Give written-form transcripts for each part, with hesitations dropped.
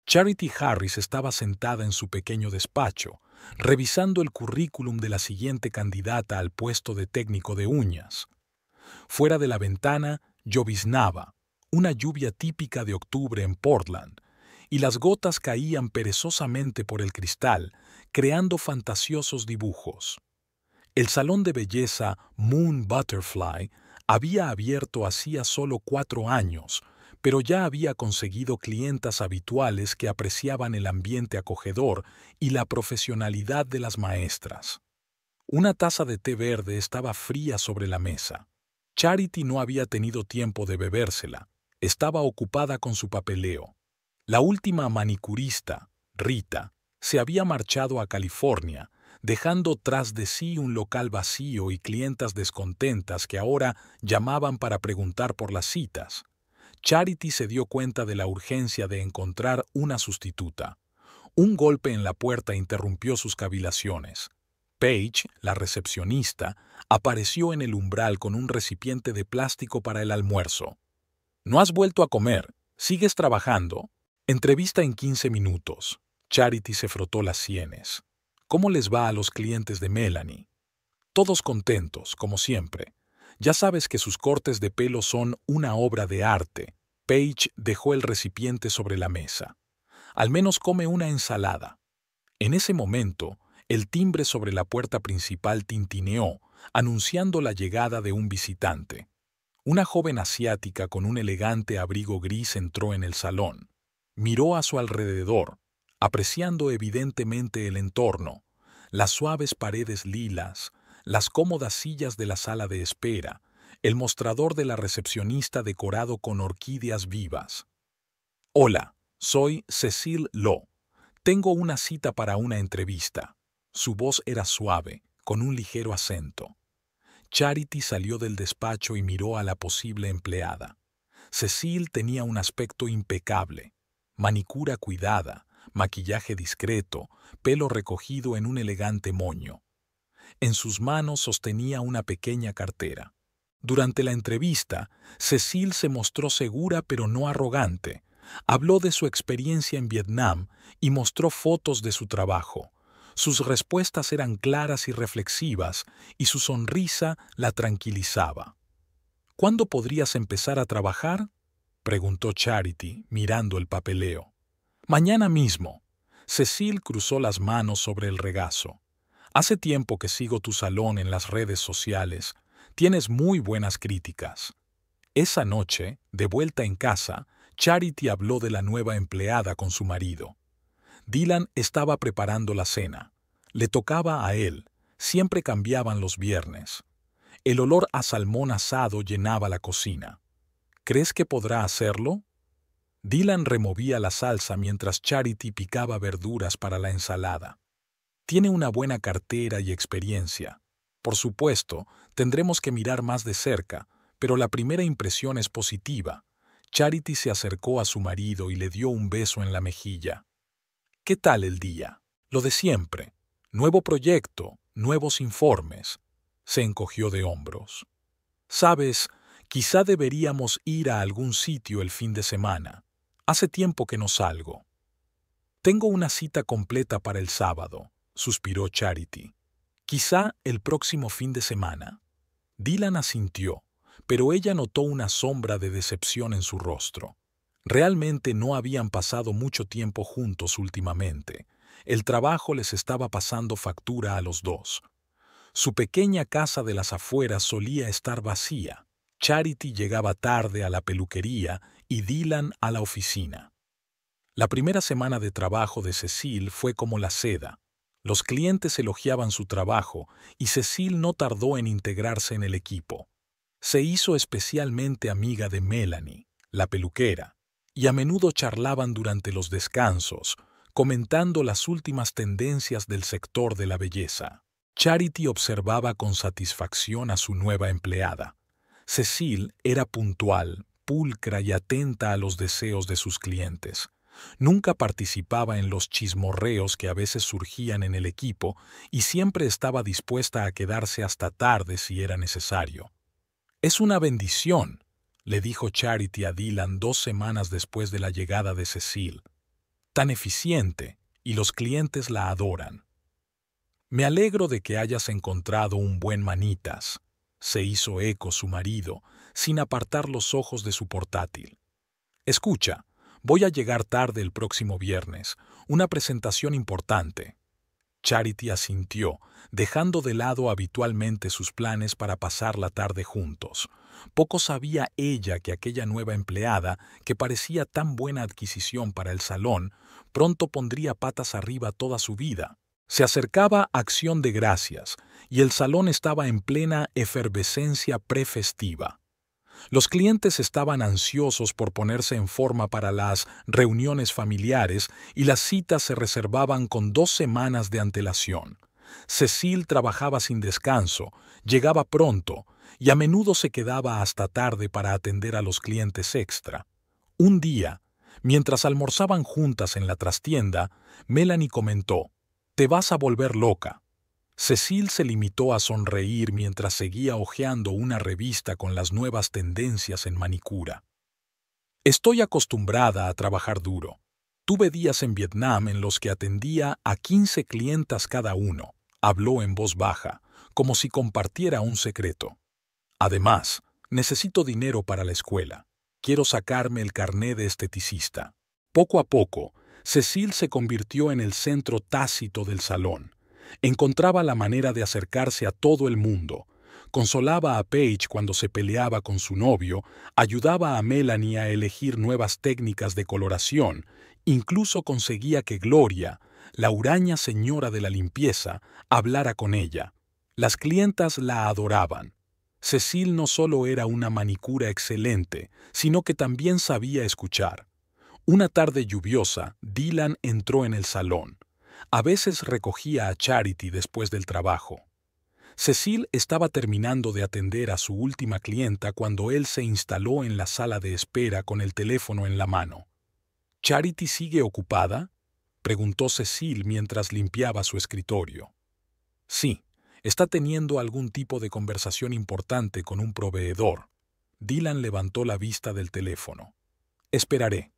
Charity Harris estaba sentada en su pequeño despacho, revisando el currículum de la siguiente candidata al puesto de técnico de uñas. Fuera de la ventana lloviznaba, una lluvia típica de octubre en Portland, y las gotas caían perezosamente por el cristal, creando fantasiosos dibujos. El salón de belleza Moon Butterfly había abierto hacía solo 4 años, pero ya había conseguido clientas habituales que apreciaban el ambiente acogedor y la profesionalidad de las maestras. Una taza de té verde estaba fría sobre la mesa. Charity no había tenido tiempo de bebérsela. Estaba ocupada con su papeleo. La última manicurista, Rita, se había marchado a California, dejando tras de sí un local vacío y clientas descontentas que ahora llamaban para preguntar por las citas. Charity se dio cuenta de la urgencia de encontrar una sustituta. Un golpe en la puerta interrumpió sus cavilaciones. Paige, la recepcionista, apareció en el umbral con un recipiente de plástico para el almuerzo. «¿No has vuelto a comer? ¿Sigues trabajando?» Entrevista en 15 minutos. Charity se frotó las sienes. «¿Cómo les va a los clientes de Melanie?» «Todos contentos, como siempre. Ya sabes que sus cortes de pelo son una obra de arte». Paige dejó el recipiente sobre la mesa. «Al menos come una ensalada». En ese momento, el timbre sobre la puerta principal tintineó, anunciando la llegada de un visitante. Una joven asiática con un elegante abrigo gris entró en el salón. Miró a su alrededor, apreciando evidentemente el entorno, las suaves paredes lilas, las cómodas sillas de la sala de espera, el mostrador de la recepcionista decorado con orquídeas vivas. «Hola, soy Cecile Lo. Tengo una cita para una entrevista». Su voz era suave, con un ligero acento. Charity salió del despacho y miró a la posible empleada. Cecile tenía un aspecto impecable. Manicura cuidada, maquillaje discreto, pelo recogido en un elegante moño. En sus manos sostenía una pequeña cartera. Durante la entrevista, Cecile se mostró segura pero no arrogante. Habló de su experiencia en Vietnam y mostró fotos de su trabajo. Sus respuestas eran claras y reflexivas, y su sonrisa la tranquilizaba. «¿Cuándo podrías empezar a trabajar?», preguntó Charity, mirando el papeleo. «Mañana mismo». Cecile cruzó las manos sobre el regazo. «Hace tiempo que sigo tu salón en las redes sociales. Tienes muy buenas críticas». Esa noche, de vuelta en casa, Charity habló de la nueva empleada con su marido. Dylan estaba preparando la cena. Le tocaba a él. Siempre cambiaban los viernes. El olor a salmón asado llenaba la cocina. «¿Crees que podrá hacerlo?». Dylan removía la salsa mientras Charity picaba verduras para la ensalada. «Tiene una buena cartera y experiencia. Por supuesto, tendremos que mirar más de cerca, pero la primera impresión es positiva». Charity se acercó a su marido y le dio un beso en la mejilla. «¿Qué tal el día?». «Lo de siempre. Nuevo proyecto, nuevos informes». Se encogió de hombros. «Sabes, quizá deberíamos ir a algún sitio el fin de semana. Hace tiempo que no salgo». «Tengo una cita completa para el sábado», suspiró Charity. «Quizá el próximo fin de semana». Dylan asintió, pero ella notó una sombra de decepción en su rostro. Realmente no habían pasado mucho tiempo juntos últimamente. El trabajo les estaba pasando factura a los dos. Su pequeña casa de las afueras solía estar vacía. Charity llegaba tarde a la peluquería y Dylan a la oficina. La primera semana de trabajo de Cecile fue como la seda. Los clientes elogiaban su trabajo y Cecile no tardó en integrarse en el equipo. Se hizo especialmente amiga de Melanie, la peluquera, y a menudo charlaban durante los descansos, comentando las últimas tendencias del sector de la belleza. Charity observaba con satisfacción a su nueva empleada. Cecile era puntual, pulcra y atenta a los deseos de sus clientes. Nunca participaba en los chismorreos que a veces surgían en el equipo y siempre estaba dispuesta a quedarse hasta tarde si era necesario. «Es una bendición», le dijo Charity a Dylan 2 semanas después de la llegada de Cecile. tan eficiente, y los clientes la adoran. Me alegro de que hayas encontrado un buen manitas, se hizo eco su marido, sin apartar los ojos de su portátil. Escucha, voy a llegar tarde el próximo viernes, una presentación importante. Charity asintió, dejando de lado habitualmente sus planes para pasar la tarde juntos. Poco sabía ella que aquella nueva empleada, que parecía tan buena adquisición para el salón, pronto pondría patas arriba toda su vida. Se acercaba Acción de Gracias, y el salón estaba en plena efervescencia prefestiva. Los clientes estaban ansiosos por ponerse en forma para las reuniones familiares y las citas se reservaban con 2 semanas de antelación. Cecil trabajaba sin descanso, llegaba pronto y a menudo se quedaba hasta tarde para atender a los clientes extra. Un día, mientras almorzaban juntas en la trastienda, Melanie comentó: «Te vas a volver loca». Cecil se limitó a sonreír mientras seguía hojeando una revista con las nuevas tendencias en manicura. «Estoy acostumbrada a trabajar duro. Tuve días en Vietnam en los que atendía a 15 clientas cada uno», habló en voz baja, como si compartiera un secreto. «Además, necesito dinero para la escuela. Quiero sacarme el carné de esteticista». Poco a poco, Cecil se convirtió en el centro tácito del salón. Encontraba la manera de acercarse a todo el mundo. Consolaba a Paige cuando se peleaba con su novio, ayudaba a Melanie a elegir nuevas técnicas de coloración, incluso conseguía que Gloria, la huraña señora de la limpieza, hablara con ella. Las clientas la adoraban. Cecil no solo era una manicura excelente, sino que también sabía escuchar. Una tarde lluviosa, Dylan entró en el salón. A veces recogía a Charity después del trabajo. Cecil estaba terminando de atender a su última clienta cuando él se instaló en la sala de espera con el teléfono en la mano. «¿Charity sigue ocupada?», preguntó Cecil mientras limpiaba su escritorio. «Sí, está teniendo algún tipo de conversación importante con un proveedor». Dylan levantó la vista del teléfono. «Esperaré».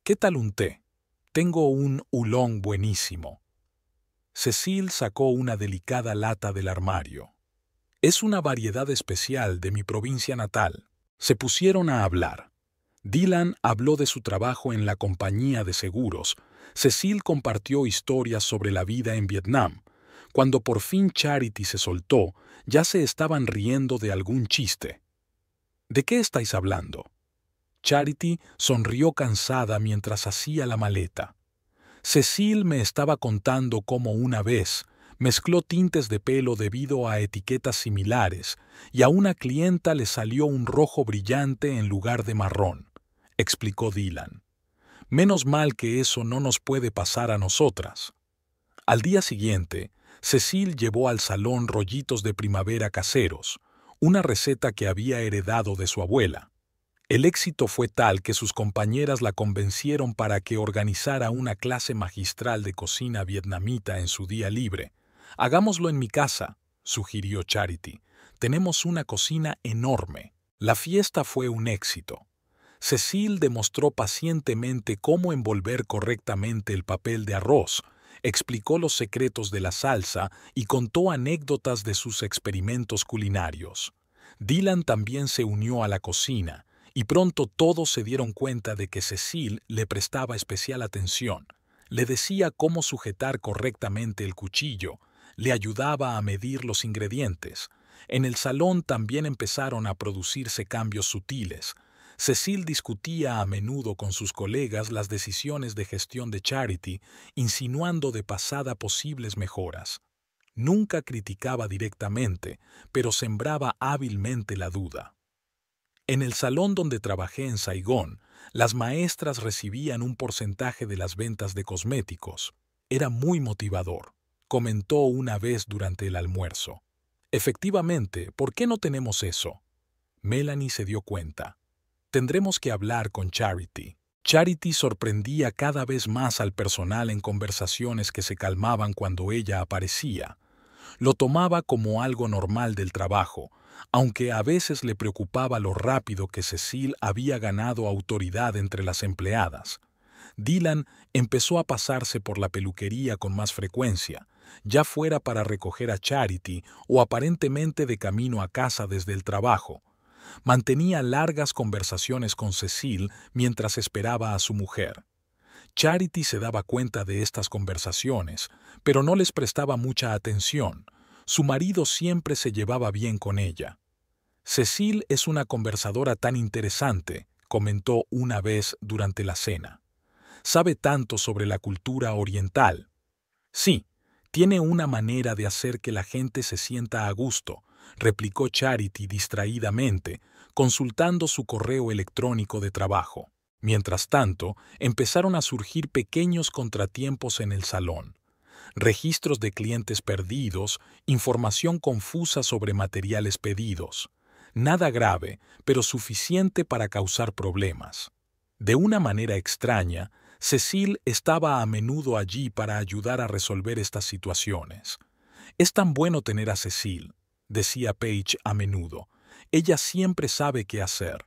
«¿Qué tal un té? Tengo un oolong buenísimo». Cecil sacó una delicada lata del armario. «Es una variedad especial de mi provincia natal». Se pusieron a hablar. Dylan habló de su trabajo en la compañía de seguros. Cecil compartió historias sobre la vida en Vietnam. Cuando por fin Charity se soltó, ya se estaban riendo de algún chiste. «¿De qué estáis hablando?». Charity sonrió cansada mientras hacía la maleta. «Cecil me estaba contando cómo una vez mezcló tintes de pelo debido a etiquetas similares y a una clienta le salió un rojo brillante en lugar de marrón», explicó Dylan. «Menos mal que eso no nos puede pasar a nosotras». Al día siguiente, Cecil llevó al salón rollitos de primavera caseros, una receta que había heredado de su abuela. El éxito fue tal que sus compañeras la convencieron para que organizara una clase magistral de cocina vietnamita en su día libre. «Hagámoslo en mi casa», sugirió Charity. «Tenemos una cocina enorme». La fiesta fue un éxito. Cecil demostró pacientemente cómo envolver correctamente el papel de arroz, explicó los secretos de la salsa y contó anécdotas de sus experimentos culinarios. Dylan también se unió a la cocina, y pronto todos se dieron cuenta de que Cecil le prestaba especial atención. Le decía cómo sujetar correctamente el cuchillo, le ayudaba a medir los ingredientes. En el salón también empezaron a producirse cambios sutiles. Cecil discutía a menudo con sus colegas las decisiones de gestión de Charity, insinuando de pasada posibles mejoras. Nunca criticaba directamente, pero sembraba hábilmente la duda. En el salón donde trabajé en Saigón, las maestras recibían un porcentaje de las ventas de cosméticos. Era muy motivador, comentó una vez durante el almuerzo. «Efectivamente, ¿por qué no tenemos eso?». Melanie se dio cuenta. «Tendremos que hablar con Charity». Charity sorprendía cada vez más al personal en conversaciones que se calmaban cuando ella aparecía. Lo tomaba como algo normal del trabajo, aunque a veces le preocupaba lo rápido que Cecil había ganado autoridad entre las empleadas. Dylan empezó a pasarse por la peluquería con más frecuencia, ya fuera para recoger a Charity o aparentemente de camino a casa desde el trabajo. Mantenía largas conversaciones con Cecile mientras esperaba a su mujer. Charity se daba cuenta de estas conversaciones, pero no les prestaba mucha atención. Su marido siempre se llevaba bien con ella. Cecile es una conversadora tan interesante, comentó una vez durante la cena. Sabe tanto sobre la cultura oriental. Sí, tiene una manera de hacer que la gente se sienta a gusto, replicó Charity distraídamente, consultando su correo electrónico de trabajo. Mientras tanto, empezaron a surgir pequeños contratiempos en el salón. Registros de clientes perdidos, información confusa sobre materiales pedidos. Nada grave, pero suficiente para causar problemas. De una manera extraña, Cecile estaba a menudo allí para ayudar a resolver estas situaciones. «Es tan bueno tener a Cecile», decía Paige a menudo. «Ella siempre sabe qué hacer».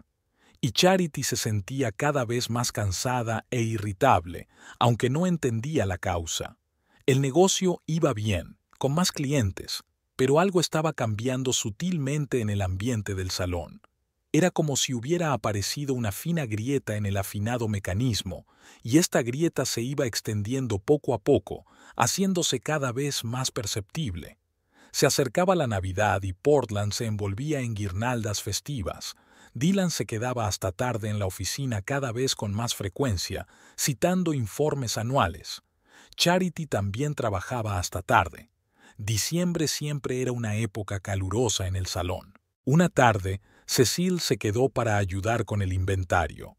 Y Charity se sentía cada vez más cansada e irritable, aunque no entendía la causa. El negocio iba bien, con más clientes, pero algo estaba cambiando sutilmente en el ambiente del salón. Era como si hubiera aparecido una fina grieta en el afinado mecanismo, y esta grieta se iba extendiendo poco a poco, haciéndose cada vez más perceptible. Se acercaba la Navidad y Portland se envolvía en guirnaldas festivas. Dylan se quedaba hasta tarde en la oficina cada vez con más frecuencia, citando informes anuales. Charity también trabajaba hasta tarde. Diciembre siempre era una época calurosa en el salón. Una tarde, Cecile se quedó para ayudar con el inventario.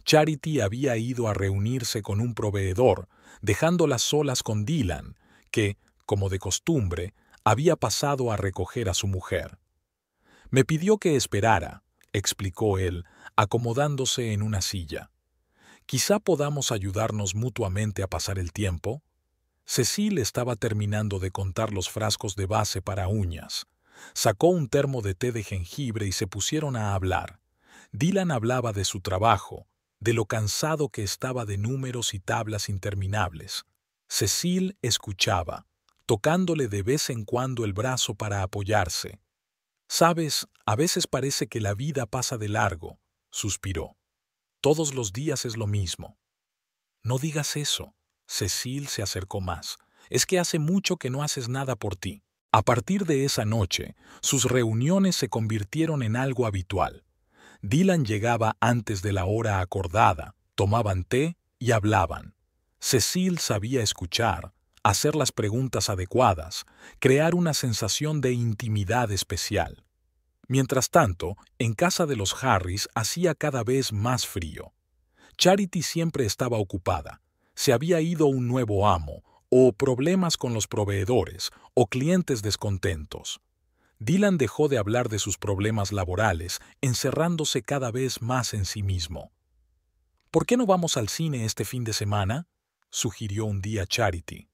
Charity había ido a reunirse con un proveedor, dejándolas solas con Dylan, que, como de costumbre, había pasado a recoger a su mujer. «Me pidió que esperara», explicó él, acomodándose en una silla. «Quizá podamos ayudarnos mutuamente a pasar el tiempo». Cecile estaba terminando de contar los frascos de base para uñas. Sacó un termo de té de jengibre y se pusieron a hablar. Dylan hablaba de su trabajo, de lo cansado que estaba de números y tablas interminables. Cecile escuchaba, tocándole de vez en cuando el brazo para apoyarse. «Sabes, a veces parece que la vida pasa de largo», suspiró. «Todos los días es lo mismo». «No digas eso». Cecile se acercó más. «Es que hace mucho que no haces nada por ti». A partir de esa noche, sus reuniones se convirtieron en algo habitual. Dylan llegaba antes de la hora acordada, tomaban té y hablaban. Cecile sabía escuchar, hacer las preguntas adecuadas, crear una sensación de intimidad especial. Mientras tanto, en casa de los Harris hacía cada vez más frío. Charity siempre estaba ocupada. Se había ido un nuevo amo, o problemas con los proveedores, o clientes descontentos. Dylan dejó de hablar de sus problemas laborales, encerrándose cada vez más en sí mismo. «¿Por qué no vamos al cine este fin de semana?», sugirió un día Charity.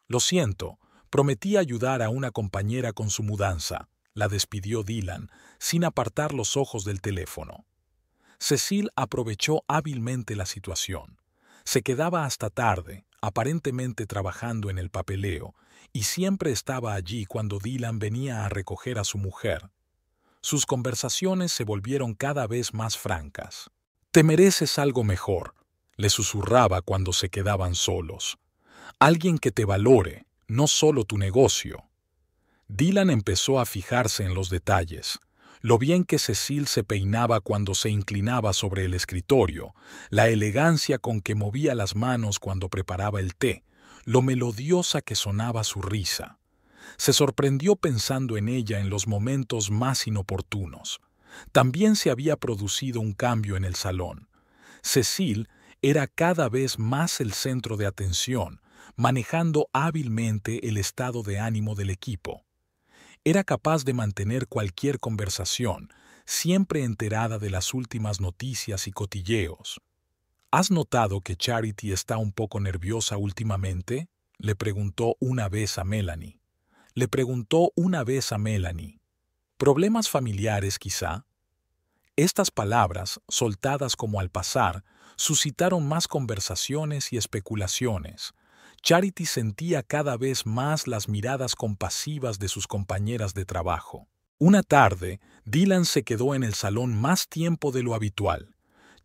«Lo siento, prometí ayudar a una compañera con su mudanza», la despidió Dylan, sin apartar los ojos del teléfono. Cecile aprovechó hábilmente la situación. Se quedaba hasta tarde, aparentemente trabajando en el papeleo, y siempre estaba allí cuando Dylan venía a recoger a su mujer. Sus conversaciones se volvieron cada vez más francas. «Te mereces algo mejor», le susurraba cuando se quedaban solos. «Alguien que te valore, no solo tu negocio». Dylan empezó a fijarse en los detalles. Lo bien que Cecile se peinaba cuando se inclinaba sobre el escritorio, la elegancia con que movía las manos cuando preparaba el té, lo melodiosa que sonaba su risa. Se sorprendió pensando en ella en los momentos más inoportunos. También se había producido un cambio en el salón. Cecile era cada vez más el centro de atención, manejando hábilmente el estado de ánimo del equipo. Era capaz de mantener cualquier conversación, siempre enterada de las últimas noticias y cotilleos. «¿Has notado que Charity está un poco nerviosa últimamente?», le preguntó una vez a Melanie. «¿Problemas familiares, quizá?» Estas palabras, soltadas como al pasar, suscitaron más conversaciones y especulaciones. Charity sentía cada vez más las miradas compasivas de sus compañeras de trabajo. Una tarde, Dylan se quedó en el salón más tiempo de lo habitual.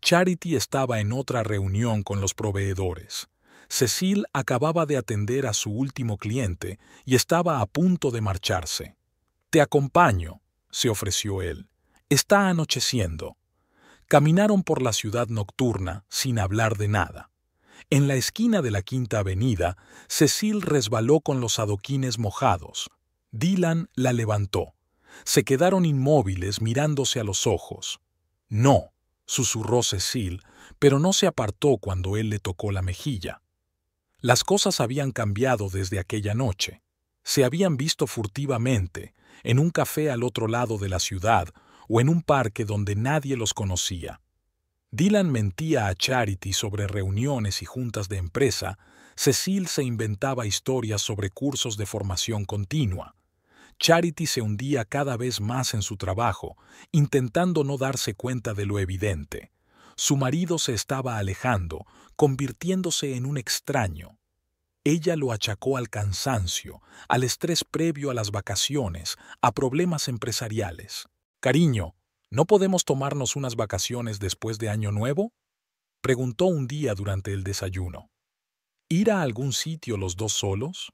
Charity estaba en otra reunión con los proveedores. Cecile acababa de atender a su último cliente y estaba a punto de marcharse. «Te acompaño», se ofreció él. «Está anocheciendo». Caminaron por la ciudad nocturna sin hablar de nada. En la esquina de la Quinta Avenida, Cecile resbaló con los adoquines mojados. Dylan la levantó. Se quedaron inmóviles mirándose a los ojos. «No», susurró Cecile, pero no se apartó cuando él le tocó la mejilla. Las cosas habían cambiado desde aquella noche. Se habían visto furtivamente, en un café al otro lado de la ciudad o en un parque donde nadie los conocía. Dylan mentía a Charity sobre reuniones y juntas de empresa. Cecile se inventaba historias sobre cursos de formación continua. Charity se hundía cada vez más en su trabajo, intentando no darse cuenta de lo evidente. Su marido se estaba alejando, convirtiéndose en un extraño. Ella lo achacó al cansancio, al estrés previo a las vacaciones, a problemas empresariales. «Cariño, ¿no podemos tomarnos unas vacaciones después de Año Nuevo?», preguntó un día durante el desayuno. «¿Ir a algún sitio los dos solos?».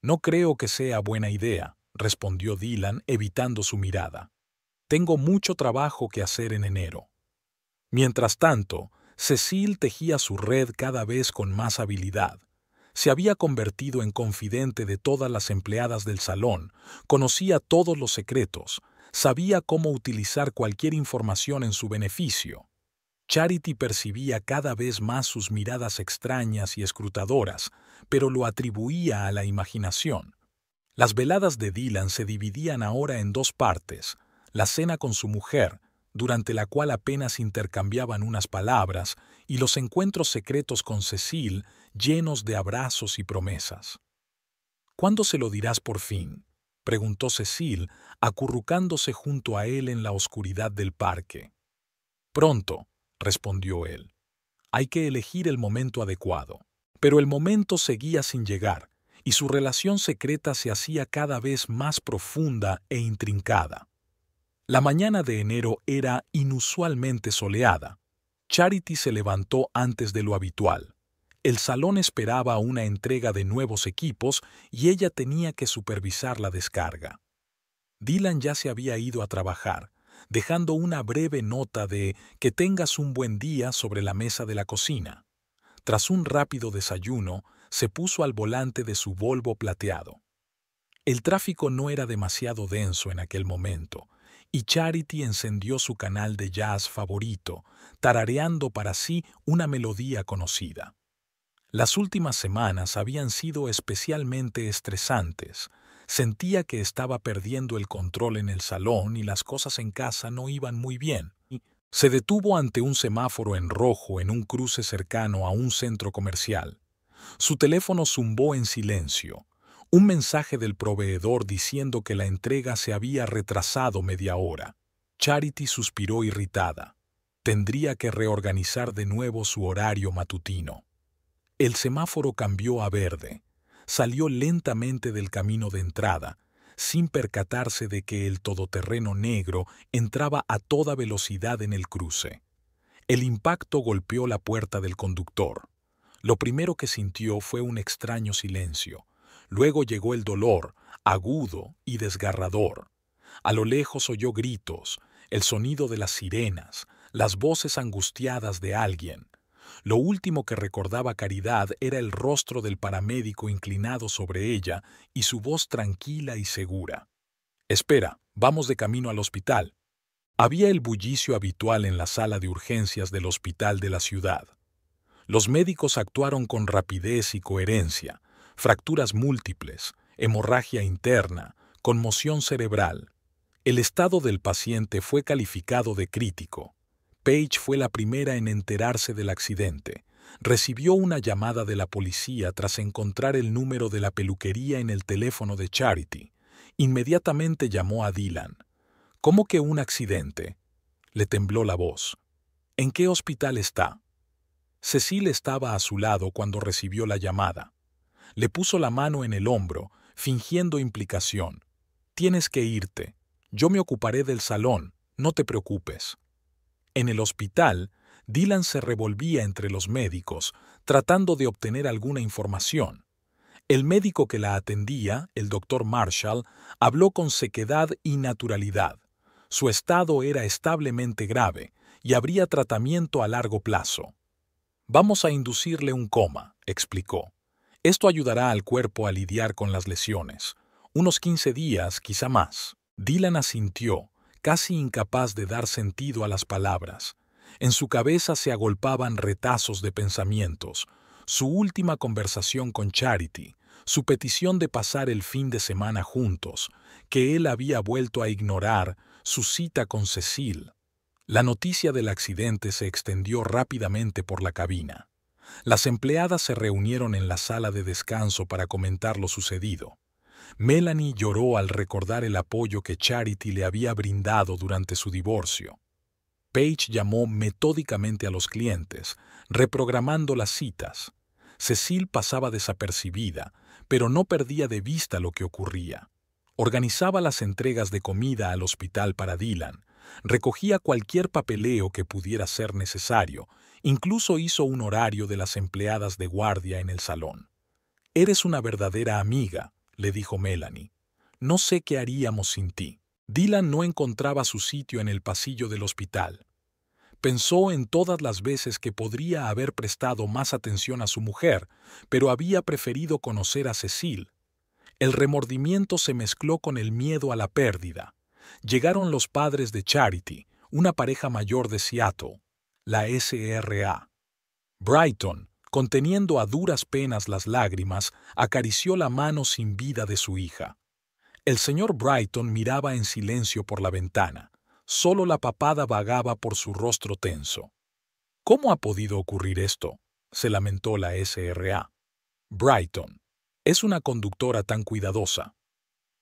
«No creo que sea buena idea», respondió Dylan, evitando su mirada. «Tengo mucho trabajo que hacer en enero». Mientras tanto, Cecile tejía su red cada vez con más habilidad. Se había convertido en confidente de todas las empleadas del salón, conocía todos los secretos, sabía cómo utilizar cualquier información en su beneficio. Charity percibía cada vez más sus miradas extrañas y escrutadoras, pero lo atribuía a la imaginación. Las veladas de Dylan se dividían ahora en dos partes: la cena con su mujer, durante la cual apenas intercambiaban unas palabras, y los encuentros secretos con Cecile, llenos de abrazos y promesas. «¿Cuándo se lo dirás por fin?», preguntó Cecile, acurrucándose junto a él en la oscuridad del parque. «Pronto», respondió él. «Hay que elegir el momento adecuado». Pero el momento seguía sin llegar, y su relación secreta se hacía cada vez más profunda e intrincada. La mañana de enero era inusualmente soleada. Charity se levantó antes de lo habitual. El salón esperaba una entrega de nuevos equipos y ella tenía que supervisar la descarga. Dylan ya se había ido a trabajar, dejando una breve nota de «que tengas un buen día» sobre la mesa de la cocina. Tras un rápido desayuno, se puso al volante de su Volvo plateado. El tráfico no era demasiado denso en aquel momento, y Charity encendió su canal de jazz favorito, tarareando para sí una melodía conocida. Las últimas semanas habían sido especialmente estresantes. Sentía que estaba perdiendo el control en el salón y las cosas en casa no iban muy bien. Se detuvo ante un semáforo en rojo en un cruce cercano a un centro comercial. Su teléfono zumbó en silencio. Un mensaje del proveedor diciendo que la entrega se había retrasado media hora. Charity suspiró irritada. Tendría que reorganizar de nuevo su horario matutino. El semáforo cambió a verde. Salió lentamente del camino de entrada, sin percatarse de que el todoterreno negro entraba a toda velocidad en el cruce. El impacto golpeó la puerta del conductor. Lo primero que sintió fue un extraño silencio. Luego llegó el dolor, agudo y desgarrador. A lo lejos oyó gritos, el sonido de las sirenas, las voces angustiadas de alguien. Lo último que recordaba Caridad era el rostro del paramédico inclinado sobre ella y su voz tranquila y segura. «Espera, vamos de camino al hospital». Había el bullicio habitual en la sala de urgencias del hospital de la ciudad. Los médicos actuaron con rapidez y coherencia: fracturas múltiples, hemorragia interna, conmoción cerebral. El estado del paciente fue calificado de crítico. Paige fue la primera en enterarse del accidente. Recibió una llamada de la policía tras encontrar el número de la peluquería en el teléfono de Charity. Inmediatamente llamó a Dylan. «¿Cómo que un accidente?». Le tembló la voz. ¿En qué hospital está? Cecil estaba a su lado cuando recibió la llamada. Le puso la mano en el hombro, fingiendo implicación. Tienes que irte. Yo me ocuparé del salón, no te preocupes. En el hospital, Dylan se revolvía entre los médicos, tratando de obtener alguna información. El médico que la atendía, el doctor Marshall, habló con sequedad y naturalidad. Su estado era establemente grave y habría tratamiento a largo plazo. Vamos a inducirle un coma, explicó. Esto ayudará al cuerpo a lidiar con las lesiones. Unos 15 días, quizá más. Dylan asintió, casi incapaz de dar sentido a las palabras. En su cabeza se agolpaban retazos de pensamientos. Su última conversación con Charity, su petición de pasar el fin de semana juntos, que él había vuelto a ignorar, su cita con Cecil. La noticia del accidente se extendió rápidamente por la cabina. Las empleadas se reunieron en la sala de descanso para comentar lo sucedido. Melanie lloró al recordar el apoyo que Charity le había brindado durante su divorcio. Paige llamó metódicamente a los clientes, reprogramando las citas. Cecil pasaba desapercibida, pero no perdía de vista lo que ocurría. Organizaba las entregas de comida al hospital para Dylan, recogía cualquier papeleo que pudiera ser necesario, incluso hizo un horario de las empleadas de guardia en el salón. «Eres una verdadera amiga», le dijo Melanie. «No sé qué haríamos sin ti». Dylan no encontraba su sitio en el pasillo del hospital. Pensó en todas las veces que podría haber prestado más atención a su mujer, pero había preferido conocer a Cecil. El remordimiento se mezcló con el miedo a la pérdida. Llegaron los padres de Charity, una pareja mayor de Seattle, la SRA. Brighton, conteniendo a duras penas las lágrimas, acarició la mano sin vida de su hija. El señor Brighton miraba en silencio por la ventana. Solo la papada vagaba por su rostro tenso. «¿Cómo ha podido ocurrir esto?», se lamentó la SRA. «Brighton, es una conductora tan cuidadosa».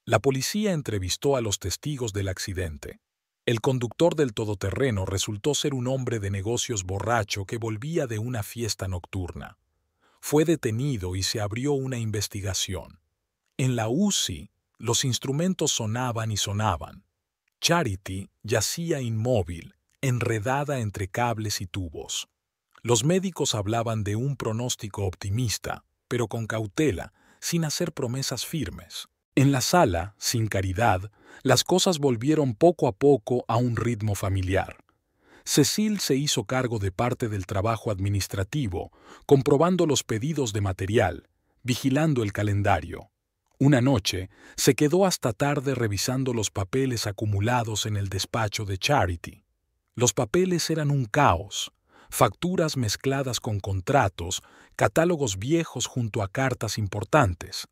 La policía entrevistó a los testigos del accidente. El conductor del todoterreno resultó ser un hombre de negocios borracho que volvía de una fiesta nocturna. Fue detenido y se abrió una investigación. En la UCI, los instrumentos sonaban y sonaban. Charity yacía inmóvil, enredada entre cables y tubos. Los médicos hablaban de un pronóstico optimista, pero con cautela, sin hacer promesas firmes. En la sala, sin caridad, las cosas volvieron poco a poco a un ritmo familiar. Cecil se hizo cargo de parte del trabajo administrativo, comprobando los pedidos de material, vigilando el calendario. Una noche, se quedó hasta tarde revisando los papeles acumulados en el despacho de Charity. Los papeles eran un caos, facturas mezcladas con contratos, catálogos viejos junto a cartas importantes.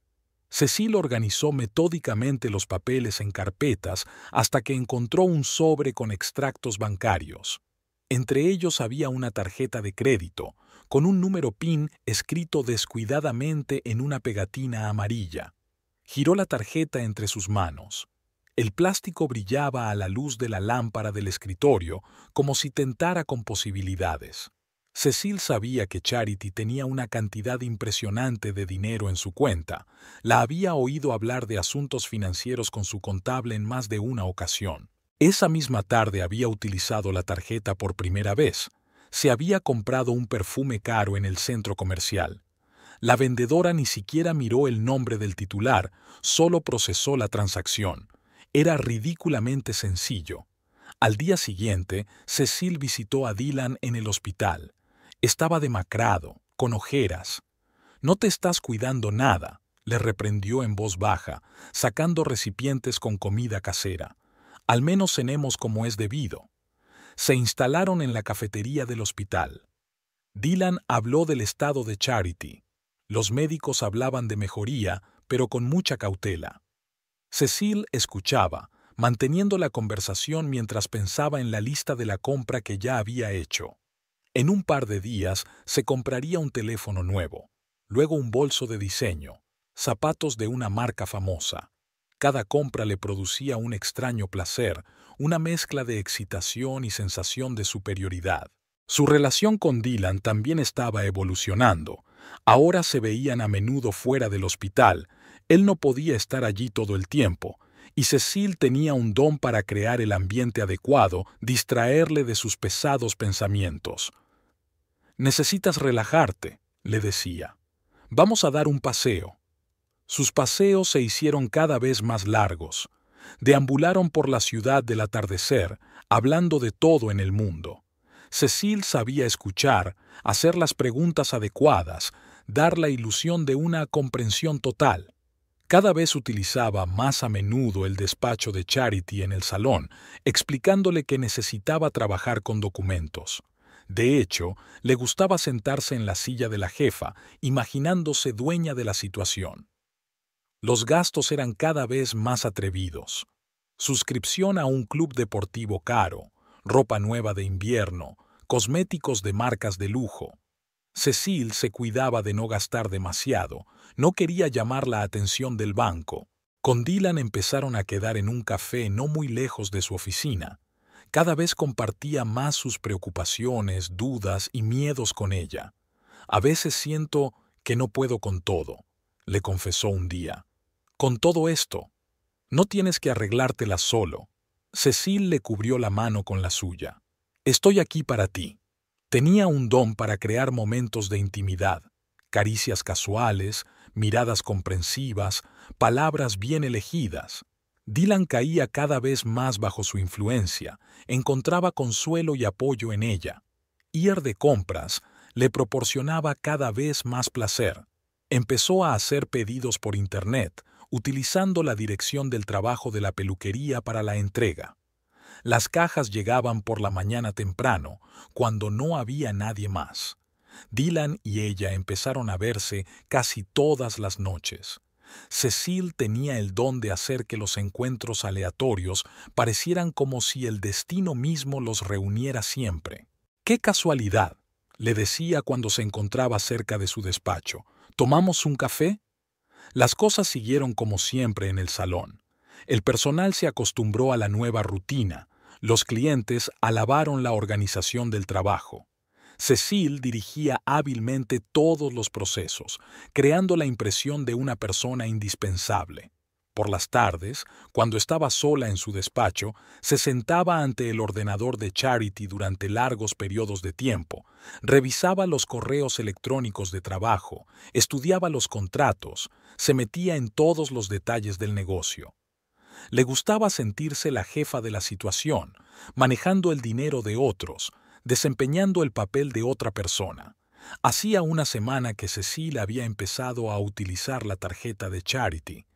Cecil organizó metódicamente los papeles en carpetas hasta que encontró un sobre con extractos bancarios. Entre ellos había una tarjeta de crédito, con un número PIN escrito descuidadamente en una pegatina amarilla. Giró la tarjeta entre sus manos. El plástico brillaba a la luz de la lámpara del escritorio, como si tentara con posibilidades. Cecil sabía que Charity tenía una cantidad impresionante de dinero en su cuenta. La había oído hablar de asuntos financieros con su contable en más de una ocasión. Esa misma tarde había utilizado la tarjeta por primera vez. Se había comprado un perfume caro en el centro comercial. La vendedora ni siquiera miró el nombre del titular, solo procesó la transacción. Era ridículamente sencillo. Al día siguiente, Cecil visitó a Dylan en el hospital. Estaba demacrado, con ojeras. «No te estás cuidando nada», le reprendió en voz baja, sacando recipientes con comida casera. «Al menos cenemos como es debido». Se instalaron en la cafetería del hospital. Dylan habló del estado de Charity. Los médicos hablaban de mejoría, pero con mucha cautela. Cecil escuchaba, manteniendo la conversación mientras pensaba en la lista de la compra que ya había hecho. En un par de días se compraría un teléfono nuevo, luego un bolso de diseño, zapatos de una marca famosa. Cada compra le producía un extraño placer, una mezcla de excitación y sensación de superioridad. Su relación con Dylan también estaba evolucionando. Ahora se veían a menudo fuera del hospital. Él no podía estar allí todo el tiempo, y Cecile tenía un don para crear el ambiente adecuado, distraerle de sus pesados pensamientos. «Necesitas relajarte», le decía. «Vamos a dar un paseo». Sus paseos se hicieron cada vez más largos. Deambularon por la ciudad del atardecer, hablando de todo en el mundo. Cecile sabía escuchar, hacer las preguntas adecuadas, dar la ilusión de una comprensión total. Cada vez utilizaba más a menudo el despacho de Charity en el salón, explicándole que necesitaba trabajar con documentos. De hecho, le gustaba sentarse en la silla de la jefa, imaginándose dueña de la situación. Los gastos eran cada vez más atrevidos. Suscripción a un club deportivo caro, ropa nueva de invierno, cosméticos de marcas de lujo. Cecile se cuidaba de no gastar demasiado, no quería llamar la atención del banco. Con Dylan empezaron a quedar en un café no muy lejos de su oficina. Cada vez compartía más sus preocupaciones, dudas y miedos con ella. «A veces siento que no puedo con todo», le confesó un día. «Con todo esto. No tienes que arreglártela solo». Cecile le cubrió la mano con la suya. «Estoy aquí para ti». Tenía un don para crear momentos de intimidad, caricias casuales, miradas comprensivas, palabras bien elegidas. Dylan caía cada vez más bajo su influencia, encontraba consuelo y apoyo en ella. Ir de compras le proporcionaba cada vez más placer. Empezó a hacer pedidos por internet, utilizando la dirección del trabajo de la peluquería para la entrega. Las cajas llegaban por la mañana temprano, cuando no había nadie más. Dylan y ella empezaron a verse casi todas las noches. Cecile tenía el don de hacer que los encuentros aleatorios parecieran como si el destino mismo los reuniera siempre. «¡Qué casualidad!», le decía cuando se encontraba cerca de su despacho. «¿Tomamos un café?». Las cosas siguieron como siempre en el salón. El personal se acostumbró a la nueva rutina. Los clientes alabaron la organización del trabajo. Cecile dirigía hábilmente todos los procesos, creando la impresión de una persona indispensable. Por las tardes, cuando estaba sola en su despacho, se sentaba ante el ordenador de Charity durante largos periodos de tiempo, revisaba los correos electrónicos de trabajo, estudiaba los contratos, se metía en todos los detalles del negocio. Le gustaba sentirse la jefa de la situación, manejando el dinero de otros, desempeñando el papel de otra persona. Hacía una semana que Cecile había empezado a utilizar la tarjeta de Charity.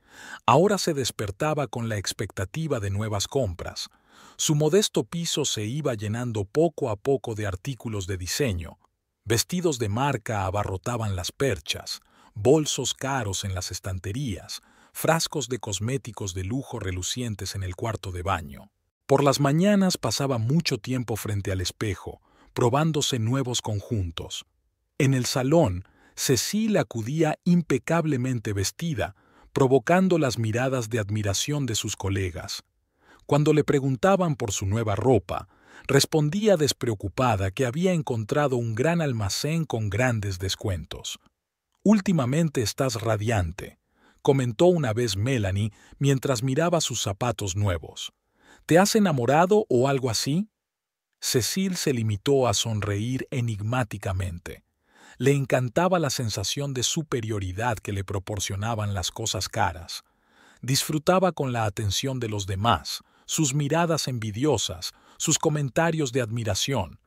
Ahora se despertaba con la expectativa de nuevas compras. Su modesto piso se iba llenando poco a poco de artículos de diseño. Vestidos de marca abarrotaban las perchas, bolsos caros en las estanterías, frascos de cosméticos de lujo relucientes en el cuarto de baño. Por las mañanas pasaba mucho tiempo frente al espejo, probándose nuevos conjuntos. En el salón, Cecile acudía impecablemente vestida, provocando las miradas de admiración de sus colegas. Cuando le preguntaban por su nueva ropa, respondía despreocupada que había encontrado un gran almacén con grandes descuentos. «Últimamente estás radiante», comentó una vez Melanie mientras miraba sus zapatos nuevos. «¿Te has enamorado o algo así?». Cecile se limitó a sonreír enigmáticamente. Le encantaba la sensación de superioridad que le proporcionaban las cosas caras. Disfrutaba con la atención de los demás, sus miradas envidiosas, sus comentarios de admiración.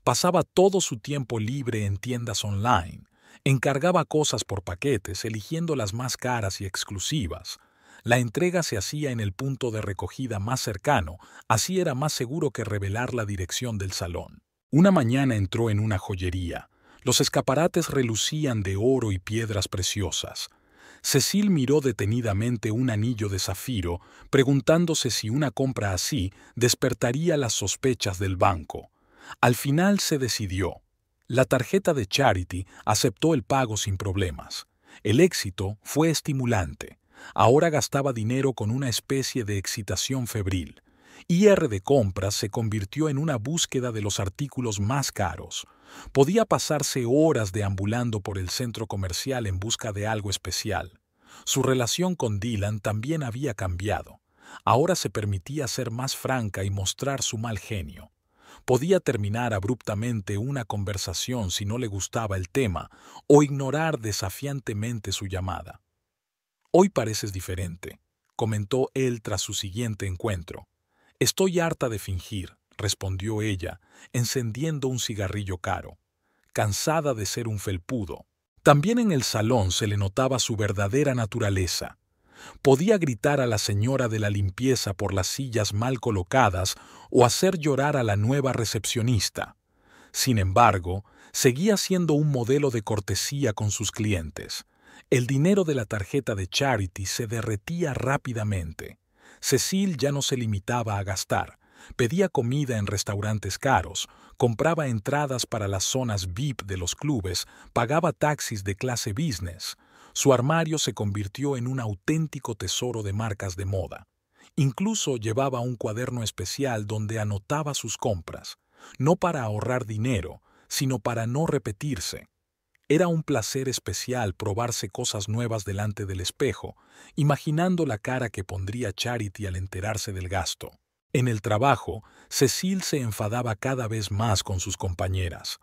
Pasaba todo su tiempo libre en tiendas online. Encargaba cosas por paquetes, eligiendo las más caras y exclusivas. La entrega se hacía en el punto de recogida más cercano, así era más seguro que revelar la dirección del salón. Una mañana entró en una joyería. Los escaparates relucían de oro y piedras preciosas. Cecile miró detenidamente un anillo de zafiro, preguntándose si una compra así despertaría las sospechas del banco. Al final se decidió. La tarjeta de Charity aceptó el pago sin problemas. El éxito fue estimulante. Ahora gastaba dinero con una especie de excitación febril. Ir de compras se convirtió en una búsqueda de los artículos más caros. Podía pasarse horas deambulando por el centro comercial en busca de algo especial. Su relación con Dylan también había cambiado. Ahora se permitía ser más franca y mostrar su mal genio. Podía terminar abruptamente una conversación si no le gustaba el tema o ignorar desafiantemente su llamada. «Hoy pareces diferente», comentó él tras su siguiente encuentro. «Estoy harta de fingir», respondió ella, encendiendo un cigarrillo caro. Cansada de ser un felpudo. También en el salón se le notaba su verdadera naturaleza. Podía gritar a la señora de la limpieza por las sillas mal colocadas o hacer llorar a la nueva recepcionista. Sin embargo, seguía siendo un modelo de cortesía con sus clientes. El dinero de la tarjeta de Charity se derretía rápidamente. Cecil ya no se limitaba a gastar. Pedía comida en restaurantes caros, compraba entradas para las zonas VIP de los clubes, pagaba taxis de clase business. Su armario se convirtió en un auténtico tesoro de marcas de moda. Incluso llevaba un cuaderno especial donde anotaba sus compras, no para ahorrar dinero, sino para no repetirse. Era un placer especial probarse cosas nuevas delante del espejo, imaginando la cara que pondría Charity al enterarse del gasto. En el trabajo, Cecil se enfadaba cada vez más con sus compañeras.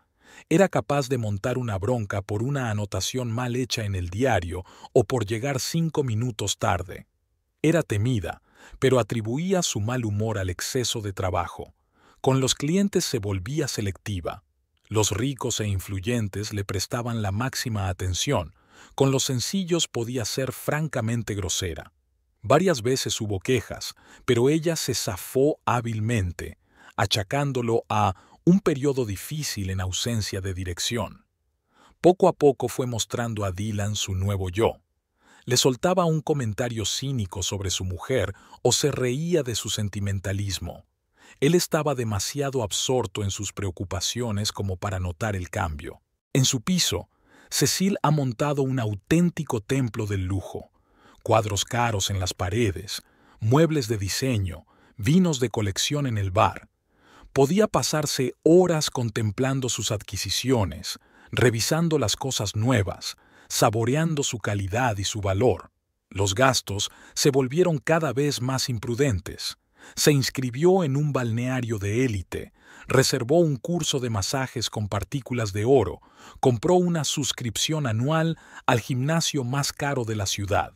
Era capaz de montar una bronca por una anotación mal hecha en el diario o por llegar 5 minutos tarde. Era temida, pero atribuía su mal humor al exceso de trabajo. Con los clientes se volvía selectiva. Los ricos e influyentes le prestaban la máxima atención. Con los sencillos podía ser francamente grosera. Varias veces hubo quejas, pero ella se zafó hábilmente, achacándolo a un periodo difícil en ausencia de dirección. Poco a poco fue mostrando a Dylan su nuevo yo. Le soltaba un comentario cínico sobre su mujer o se reía de su sentimentalismo. Él estaba demasiado absorto en sus preocupaciones como para notar el cambio. En su piso, Cecil ha montado un auténtico templo del lujo. Cuadros caros en las paredes, muebles de diseño, vinos de colección en el bar. Podía pasarse horas contemplando sus adquisiciones, revisando las cosas nuevas, saboreando su calidad y su valor. Los gastos se volvieron cada vez más imprudentes. Se inscribió en un balneario de élite, reservó un curso de masajes con partículas de oro, compró una suscripción anual al gimnasio más caro de la ciudad.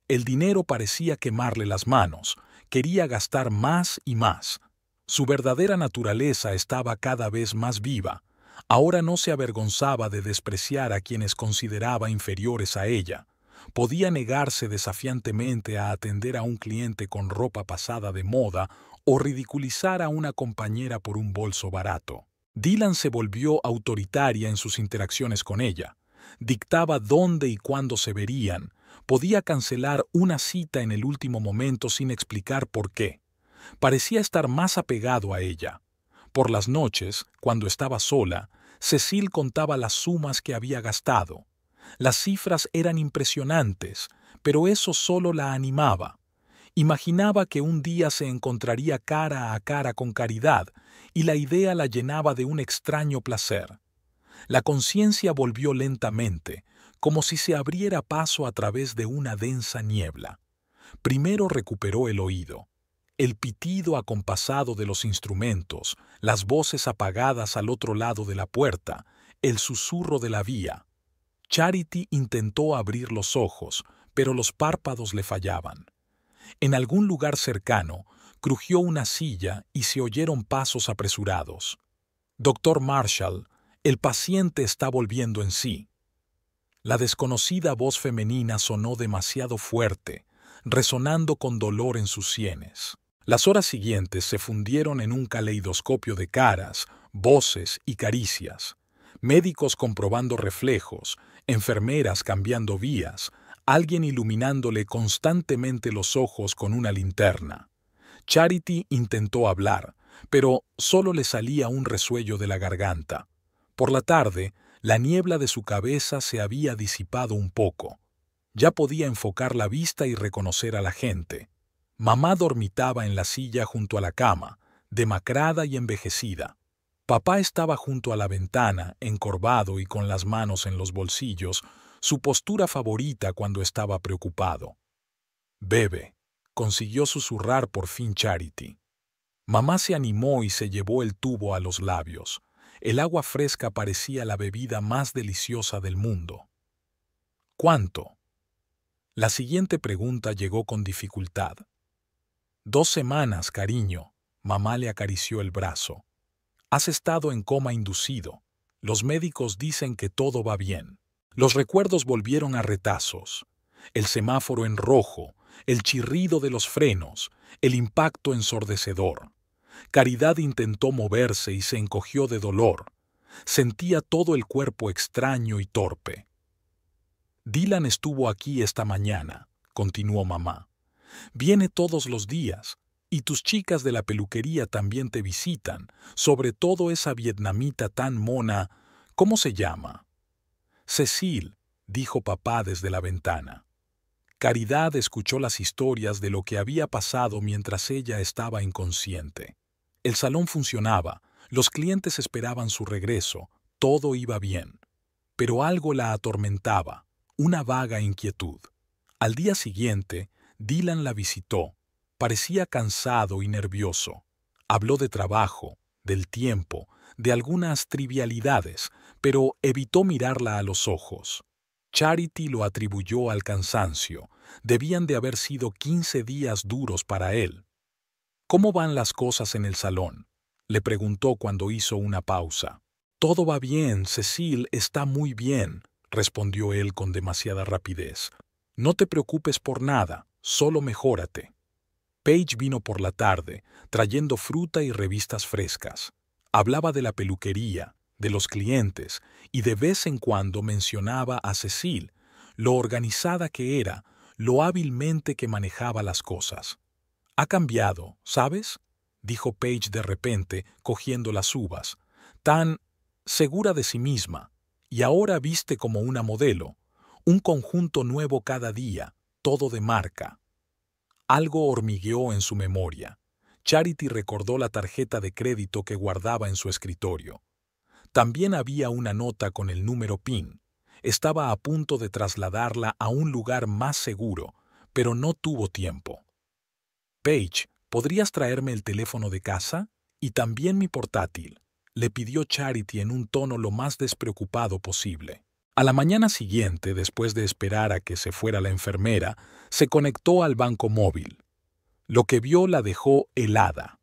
El dinero parecía quemarle las manos, quería gastar más y más. Su verdadera naturaleza estaba cada vez más viva. Ahora no se avergonzaba de despreciar a quienes consideraba inferiores a ella. Podía negarse desafiantemente a atender a un cliente con ropa pasada de moda o ridiculizar a una compañera por un bolso barato. Dylan se volvió autoritaria en sus interacciones con ella. Dictaba dónde y cuándo se verían. Podía cancelar una cita en el último momento sin explicar por qué. Parecía estar más apegado a ella. Por las noches, cuando estaba sola, Cecil contaba las sumas que había gastado. Las cifras eran impresionantes, pero eso solo la animaba. Imaginaba que un día se encontraría cara a cara con Caridad, y la idea la llenaba de un extraño placer. La conciencia volvió lentamente, como si se abriera paso a través de una densa niebla. Primero recuperó el oído. El pitido acompasado de los instrumentos, las voces apagadas al otro lado de la puerta, el susurro de la vía. Charity intentó abrir los ojos, pero los párpados le fallaban. En algún lugar cercano, crujió una silla y se oyeron pasos apresurados. «Doctor Marshall, el paciente está volviendo en sí». La desconocida voz femenina sonó demasiado fuerte, resonando con dolor en sus sienes. Las horas siguientes se fundieron en un caleidoscopio de caras, voces y caricias. Médicos comprobando reflejos, enfermeras cambiando vías, alguien iluminándole constantemente los ojos con una linterna. Charity intentó hablar, pero solo le salía un resuello de la garganta. Por la tarde, la niebla de su cabeza se había disipado un poco. Ya podía enfocar la vista y reconocer a la gente. Mamá dormitaba en la silla junto a la cama, demacrada y envejecida. Papá estaba junto a la ventana, encorvado y con las manos en los bolsillos, su postura favorita cuando estaba preocupado. «Bebe», consiguió susurrar por fin Charity. Mamá se animó y se llevó el tubo a los labios. El agua fresca parecía la bebida más deliciosa del mundo. «¿Cuánto?». La siguiente pregunta llegó con dificultad. «2 semanas, cariño», mamá le acarició el brazo. «Has estado en coma inducido. Los médicos dicen que todo va bien». Los recuerdos volvieron a retazos. El semáforo en rojo, el chirrido de los frenos, el impacto ensordecedor. Caridad intentó moverse y se encogió de dolor. Sentía todo el cuerpo extraño y torpe. «Dylan estuvo aquí esta mañana», continuó mamá. «Viene todos los días, y tus chicas de la peluquería también te visitan, sobre todo esa vietnamita tan mona. ¿Cómo se llama?» «Cecil», dijo papá desde la ventana. Caridad escuchó las historias de lo que había pasado mientras ella estaba inconsciente. El salón funcionaba, los clientes esperaban su regreso, todo iba bien. Pero algo la atormentaba, una vaga inquietud. Al día siguiente, Dylan la visitó. Parecía cansado y nervioso. Habló de trabajo, del tiempo, de algunas trivialidades, pero evitó mirarla a los ojos. Charity lo atribuyó al cansancio. Debían de haber sido 15 días duros para él. «¿Cómo van las cosas en el salón?», le preguntó cuando hizo una pausa. «Todo va bien, Cecil está muy bien», respondió él con demasiada rapidez. «No te preocupes por nada, solo mejórate». Paige vino por la tarde, trayendo fruta y revistas frescas. Hablaba de la peluquería, de los clientes, y de vez en cuando mencionaba a Cecil, lo organizada que era, lo hábilmente que manejaba las cosas. «Ha cambiado, ¿sabes?», dijo Paige de repente, cogiendo las uvas. «Tan segura de sí misma, y ahora viste como una modelo. Un conjunto nuevo cada día, todo de marca». Algo hormigueó en su memoria. Charity recordó la tarjeta de crédito que guardaba en su escritorio. También había una nota con el número PIN. Estaba a punto de trasladarla a un lugar más seguro, pero no tuvo tiempo. «Paige, ¿podrías traerme el teléfono de casa? Y también mi portátil», le pidió Charity en un tono lo más despreocupado posible. A la mañana siguiente, después de esperar a que se fuera la enfermera, se conectó al banco móvil. Lo que vio la dejó helada.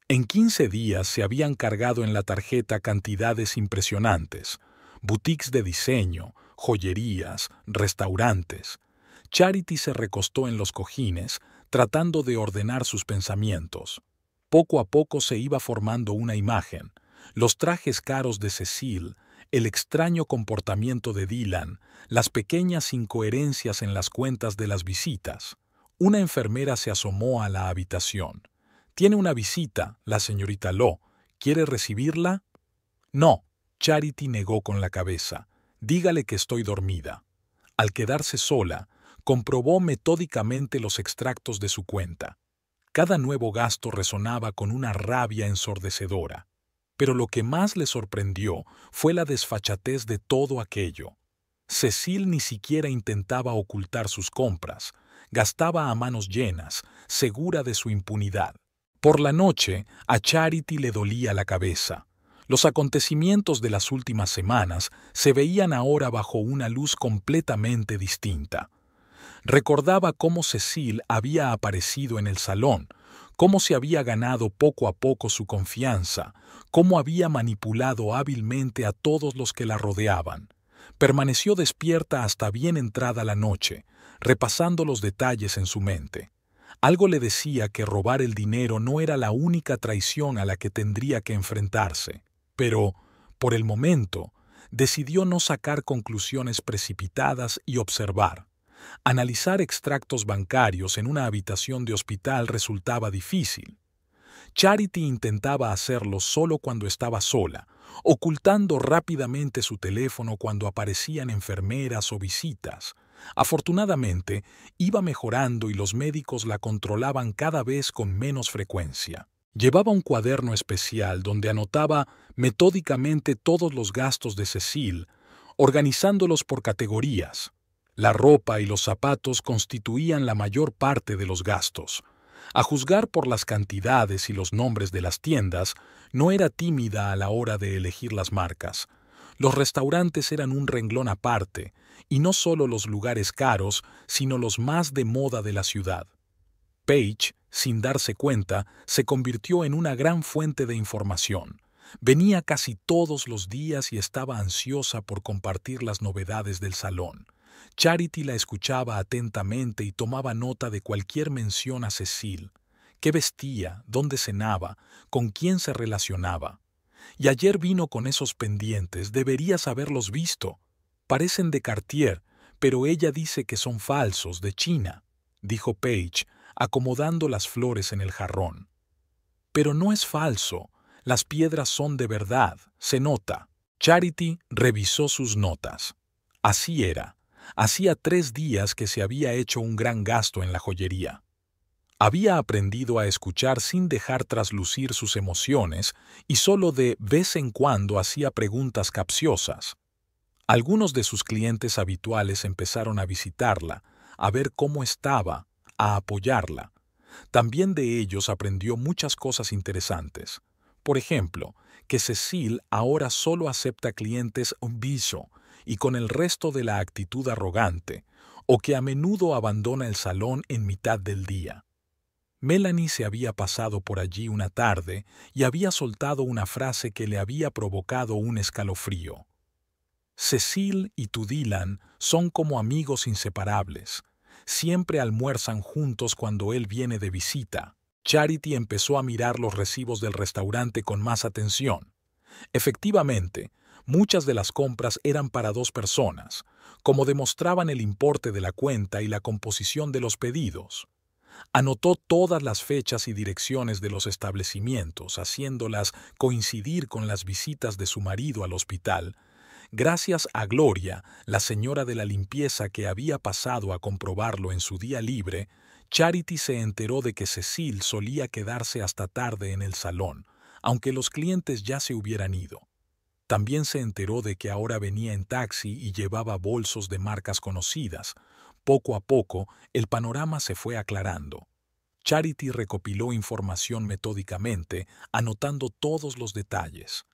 En 15 días se habían cargado en la tarjeta cantidades impresionantes: boutiques de diseño, joyerías, restaurantes. Charity se recostó en los cojines, tratando de ordenar sus pensamientos. Poco a poco se iba formando una imagen: los trajes caros de Cecil, el extraño comportamiento de Dylan, las pequeñas incoherencias en las cuentas de las visitas. Una enfermera se asomó a la habitación. «Tiene una visita, la señorita Law. ¿Quiere recibirla?» «No», Charity negó con la cabeza. «Dígale que estoy dormida». Al quedarse sola, comprobó metódicamente los extractos de su cuenta. Cada nuevo gasto resonaba con una rabia ensordecedora. Pero lo que más le sorprendió fue la desfachatez de todo aquello. Cecil ni siquiera intentaba ocultar sus compras. Gastaba a manos llenas, segura de su impunidad. Por la noche, a Charity le dolía la cabeza. Los acontecimientos de las últimas semanas se veían ahora bajo una luz completamente distinta. Recordaba cómo Cecil había aparecido en el salón, cómo se había ganado poco a poco su confianza, cómo había manipulado hábilmente a todos los que la rodeaban. Permaneció despierta hasta bien entrada la noche, repasando los detalles en su mente. Algo le decía que robar el dinero no era la única traición a la que tendría que enfrentarse, pero, por el momento, decidió no sacar conclusiones precipitadas y observar. Analizar extractos bancarios en una habitación de hospital resultaba difícil. Charity intentaba hacerlo solo cuando estaba sola, ocultando rápidamente su teléfono cuando aparecían enfermeras o visitas. Afortunadamente, iba mejorando y los médicos la controlaban cada vez con menos frecuencia. Llevaba un cuaderno especial donde anotaba metódicamente todos los gastos de Cecile, organizándolos por categorías. La ropa y los zapatos constituían la mayor parte de los gastos. A juzgar por las cantidades y los nombres de las tiendas, no era tímida a la hora de elegir las marcas. Los restaurantes eran un renglón aparte, y no solo los lugares caros, sino los más de moda de la ciudad. Paige, sin darse cuenta, se convirtió en una gran fuente de información. Venía casi todos los días y estaba ansiosa por compartir las novedades del salón. Charity la escuchaba atentamente y tomaba nota de cualquier mención a Cecile. ¿Qué vestía? ¿Dónde cenaba? ¿Con quién se relacionaba? Y ayer vino con esos pendientes, deberías haberlos visto. Parecen de Cartier, pero ella dice que son falsos, de China, dijo Paige, acomodando las flores en el jarrón. Pero no es falso, las piedras son de verdad, se nota. Charity revisó sus notas. Así era. Hacía 3 días que se había hecho un gran gasto en la joyería. Había aprendido a escuchar sin dejar traslucir sus emociones y solo de vez en cuando hacía preguntas capciosas. Algunos de sus clientes habituales empezaron a visitarla, a ver cómo estaba, a apoyarla. También de ellos aprendió muchas cosas interesantes. Por ejemplo, que Cecile ahora solo acepta clientes bicho y con el resto de la actitud arrogante, o que a menudo abandona el salón en mitad del día. Melanie se había pasado por allí una tarde y había soltado una frase que le había provocado un escalofrío. Cecile y tu Dylan son como amigos inseparables. Siempre almuerzan juntos cuando él viene de visita. Charity empezó a mirar los recibos del restaurante con más atención. Efectivamente, muchas de las compras eran para 2 personas, como demostraban el importe de la cuenta y la composición de los pedidos. Anotó todas las fechas y direcciones de los establecimientos, haciéndolas coincidir con las visitas de su marido al hospital. Gracias a Gloria, la señora de la limpieza que había pasado a comprobarlo en su día libre, Charity se enteró de que Cecile solía quedarse hasta tarde en el salón, aunque los clientes ya se hubieran ido. También se enteró de que ahora venía en taxi y llevaba bolsos de marcas conocidas. Poco a poco, el panorama se fue aclarando. Charity recopiló información metódicamente, anotando todos los detalles.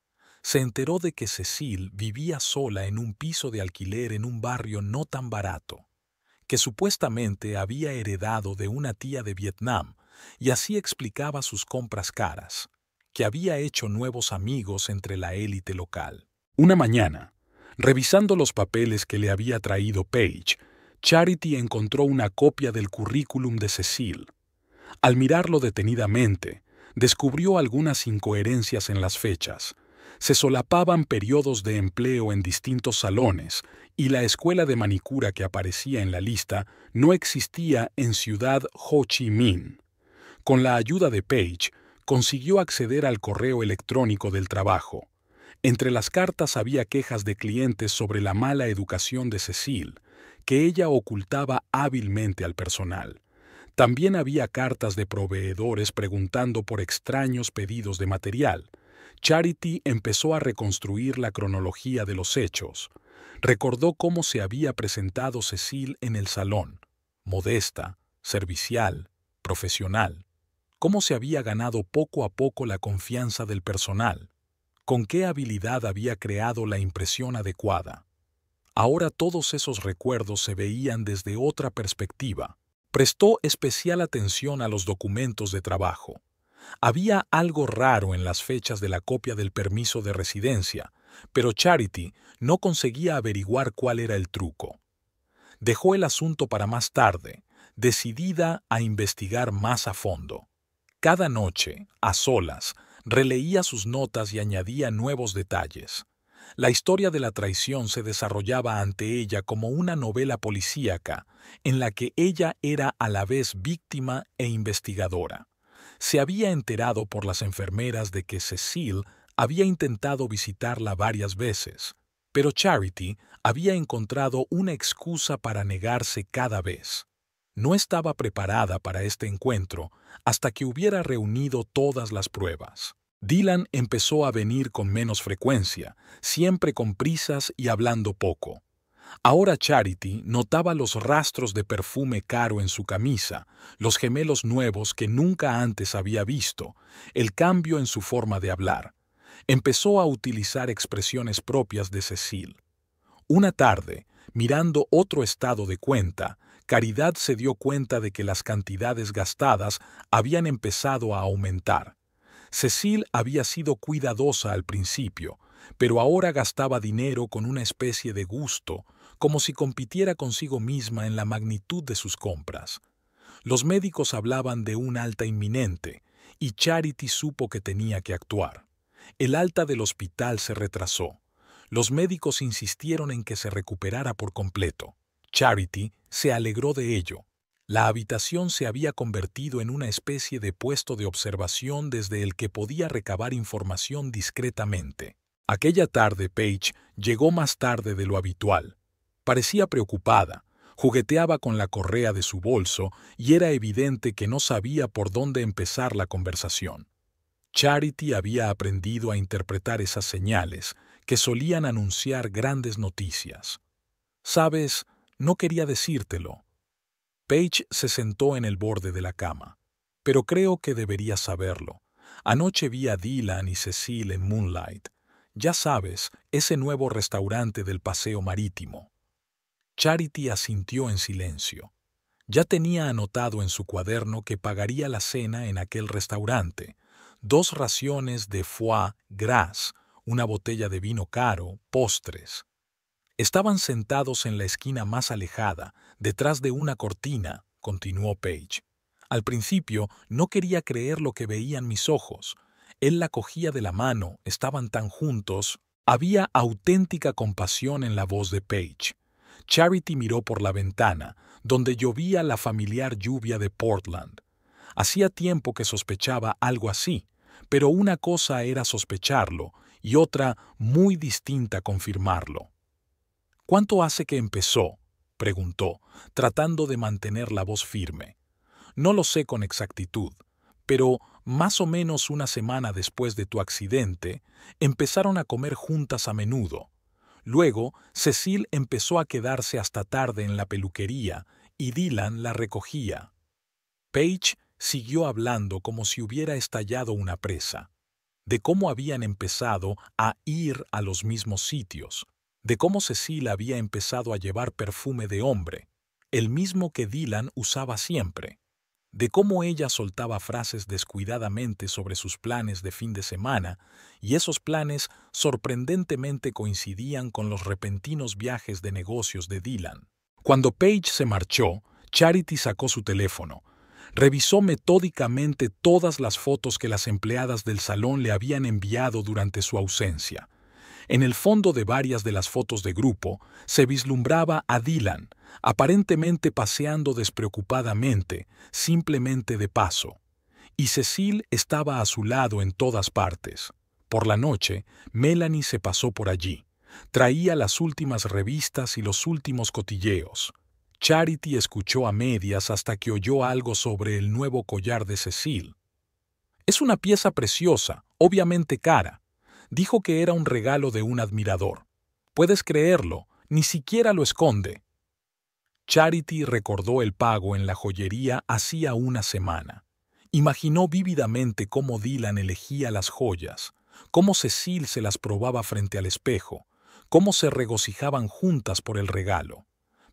Se enteró de que Cecile vivía sola en un piso de alquiler en un barrio no tan barato, que supuestamente había heredado de una tía de Vietnam, y así explicaba sus compras caras, que había hecho nuevos amigos entre la élite local. Una mañana, revisando los papeles que le había traído Paige, Charity encontró una copia del currículum de Cecile. Al mirarlo detenidamente, descubrió algunas incoherencias en las fechas. Se solapaban periodos de empleo en distintos salones y la escuela de manicura que aparecía en la lista no existía en Ciudad Ho Chi Minh. Con la ayuda de Paige, consiguió acceder al correo electrónico del trabajo. Entre las cartas había quejas de clientes sobre la mala educación de Cecile, que ella ocultaba hábilmente al personal. También había cartas de proveedores preguntando por extraños pedidos de material. Charity empezó a reconstruir la cronología de los hechos. Recordó cómo se había presentado Cecile en el salón, modesta, servicial, profesional. Cómo se había ganado poco a poco la confianza del personal. Con qué habilidad había creado la impresión adecuada. Ahora todos esos recuerdos se veían desde otra perspectiva. Prestó especial atención a los documentos de trabajo. Había algo raro en las fechas de la copia del permiso de residencia, pero Charity no conseguía averiguar cuál era el truco. Dejó el asunto para más tarde, decidida a investigar más a fondo. Cada noche, a solas, releía sus notas y añadía nuevos detalles. La historia de la traición se desarrollaba ante ella como una novela policíaca, en la que ella era a la vez víctima e investigadora. Se había enterado por las enfermeras de que Cecile había intentado visitarla varias veces. Pero Charity había encontrado una excusa para negarse cada vez. No estaba preparada para este encuentro hasta que hubiera reunido todas las pruebas. Dylan empezó a venir con menos frecuencia, siempre con prisas y hablando poco. Ahora Charity notaba los rastros de perfume caro en su camisa, los gemelos nuevos que nunca antes había visto, el cambio en su forma de hablar. Empezó a utilizar expresiones propias de Cecil. Una tarde, mirando otro estado de cuenta, Caridad se dio cuenta de que las cantidades gastadas habían empezado a aumentar. Cecil había sido cuidadosa al principio, pero ahora gastaba dinero con una especie de gusto, como si compitiera consigo misma en la magnitud de sus compras. Los médicos hablaban de un alta inminente, y Charity supo que tenía que actuar. El alta del hospital se retrasó. Los médicos insistieron en que se recuperara por completo. Charity se alegró de ello. La habitación se había convertido en una especie de puesto de observación desde el que podía recabar información discretamente. Aquella tarde Paige llegó más tarde de lo habitual. Parecía preocupada, jugueteaba con la correa de su bolso y era evidente que no sabía por dónde empezar la conversación. Charity había aprendido a interpretar esas señales que solían anunciar grandes noticias. «Sabes, no quería decírtelo». Paige se sentó en el borde de la cama. «Pero creo que deberías saberlo. Anoche vi a Dylan y Cecil en Moonlight. Ya sabes, ese nuevo restaurante del paseo marítimo». Charity asintió en silencio. Ya tenía anotado en su cuaderno que pagaría la cena en aquel restaurante. 2 raciones de foie gras, una botella de vino caro, postres. Estaban sentados en la esquina más alejada, detrás de una cortina, continuó Paige. Al principio no quería creer lo que veían mis ojos. Él la cogía de la mano, estaban tan juntos. Había auténtica compasión en la voz de Paige. Charity miró por la ventana, donde llovía la familiar lluvia de Portland. Hacía tiempo que sospechaba algo así, pero una cosa era sospecharlo y otra muy distinta confirmarlo. «¿Cuánto hace que empezó?», preguntó, tratando de mantener la voz firme. «No lo sé con exactitud, pero más o menos una semana después de tu accidente, empezaron a comer juntas a menudo. Luego, Cecil empezó a quedarse hasta tarde en la peluquería y Dylan la recogía». Paige siguió hablando como si hubiera estallado una presa, de cómo habían empezado a ir a los mismos sitios, de cómo Cecil había empezado a llevar perfume de hombre, el mismo que Dylan usaba siempre, de cómo ella soltaba frases descuidadamente sobre sus planes de fin de semana, y esos planes sorprendentemente coincidían con los repentinos viajes de negocios de Dylan. Cuando Paige se marchó, Charity sacó su teléfono. Revisó metódicamente todas las fotos que las empleadas del salón le habían enviado durante su ausencia. En el fondo de varias de las fotos de grupo se vislumbraba a Dylan, aparentemente paseando despreocupadamente, simplemente de paso. Y Cecil estaba a su lado en todas partes. Por la noche, Melanie se pasó por allí. Traía las últimas revistas y los últimos cotilleos. Charity escuchó a medias hasta que oyó algo sobre el nuevo collar de Cecil. «Es una pieza preciosa, obviamente cara. Dijo que era un regalo de un admirador. Puedes creerlo, ni siquiera lo esconde». Charity recordó el pago en la joyería hacía una semana. Imaginó vívidamente cómo Dylan elegía las joyas, cómo Cecil se las probaba frente al espejo, cómo se regocijaban juntas por el regalo.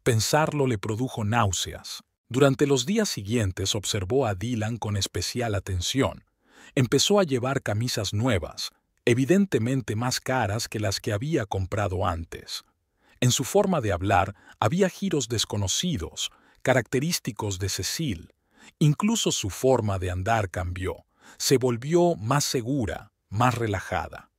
Pensarlo le produjo náuseas. Durante los días siguientes observó a Dylan con especial atención. Empezó a llevar camisas nuevas, evidentemente más caras que las que había comprado antes. En su forma de hablar había giros desconocidos, característicos de Cecil. Incluso su forma de andar cambió. Se volvió más segura, más relajada.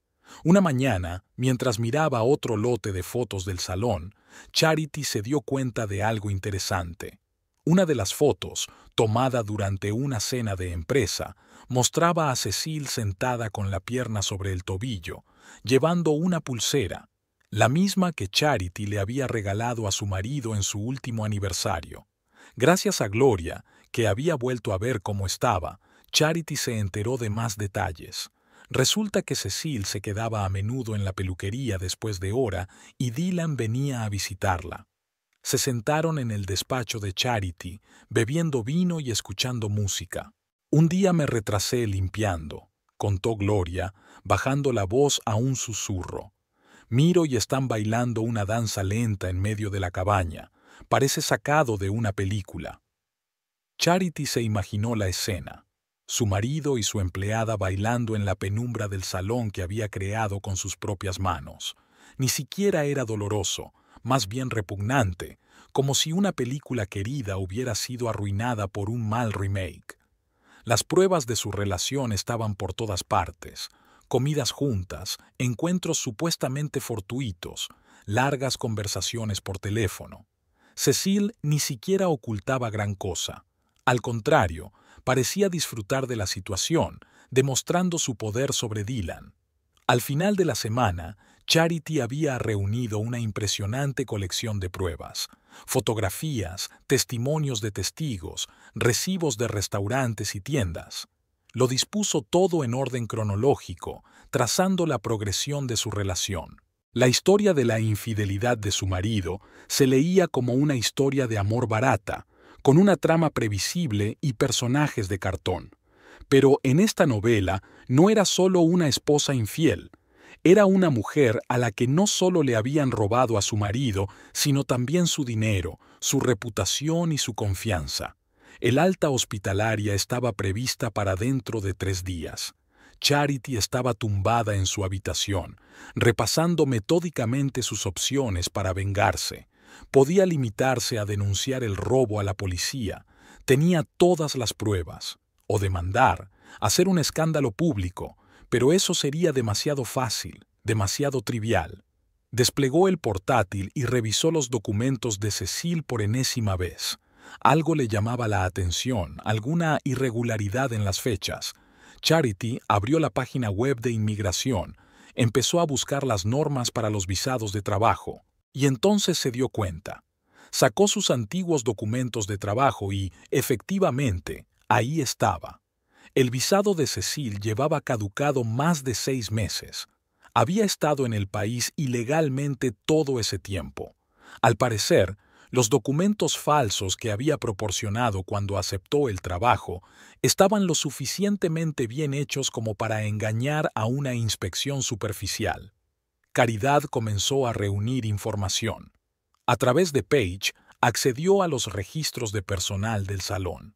Una mañana, mientras miraba otro lote de fotos del salón, Charity se dio cuenta de algo interesante. Una de las fotos, tomada durante una cena de empresa, mostraba a Cecil sentada con la pierna sobre el tobillo, llevando una pulsera. la misma que Charity le había regalado a su marido en su último aniversario. Gracias a Gloria, que había vuelto a ver cómo estaba, Charity se enteró de más detalles. Resulta que Cecile se quedaba a menudo en la peluquería después de hora y Dylan venía a visitarla. Se sentaron en el despacho de Charity, bebiendo vino y escuchando música. Un día me retrasé limpiando, contó Gloria, bajando la voz a un susurro. Miro y están bailando una danza lenta en medio de la cabaña. Parece sacado de una película. Charity se imaginó la escena. Su marido y su empleada bailando en la penumbra del salón que había creado con sus propias manos. Ni siquiera era doloroso, más bien repugnante, como si una película querida hubiera sido arruinada por un mal remake. Las pruebas de su relación estaban por todas partes. Comidas juntas, encuentros supuestamente fortuitos, largas conversaciones por teléfono. Cecile ni siquiera ocultaba gran cosa. Al contrario, parecía disfrutar de la situación, demostrando su poder sobre Dylan. Al final de la semana, Charity había reunido una impresionante colección de pruebas, fotografías, testimonios de testigos, recibos de restaurantes y tiendas. Lo dispuso todo en orden cronológico, trazando la progresión de su relación. La historia de la infidelidad de su marido se leía como una historia de amor barata, con una trama previsible y personajes de cartón. Pero en esta novela no era solo una esposa infiel, era una mujer a la que no solo le habían robado a su marido, sino también su dinero, su reputación y su confianza. El alta hospitalaria estaba prevista para dentro de 3 días. Charity estaba tumbada en su habitación, repasando metódicamente sus opciones para vengarse. Podía limitarse a denunciar el robo a la policía. Tenía todas las pruebas. O demandar, hacer un escándalo público, pero eso sería demasiado fácil, demasiado trivial. Desplegó el portátil y revisó los documentos de Cecile por enésima vez. Algo le llamaba la atención, alguna irregularidad en las fechas. Charity abrió la página web de inmigración, empezó a buscar las normas para los visados de trabajo, y entonces se dio cuenta. Sacó sus antiguos documentos de trabajo y, efectivamente, ahí estaba. El visado de Cecile llevaba caducado más de 6 meses. Había estado en el país ilegalmente todo ese tiempo. Al parecer, los documentos falsos que había proporcionado cuando aceptó el trabajo estaban lo suficientemente bien hechos como para engañar a una inspección superficial. Caridad comenzó a reunir información. A través de Page, accedió a los registros de personal del salón.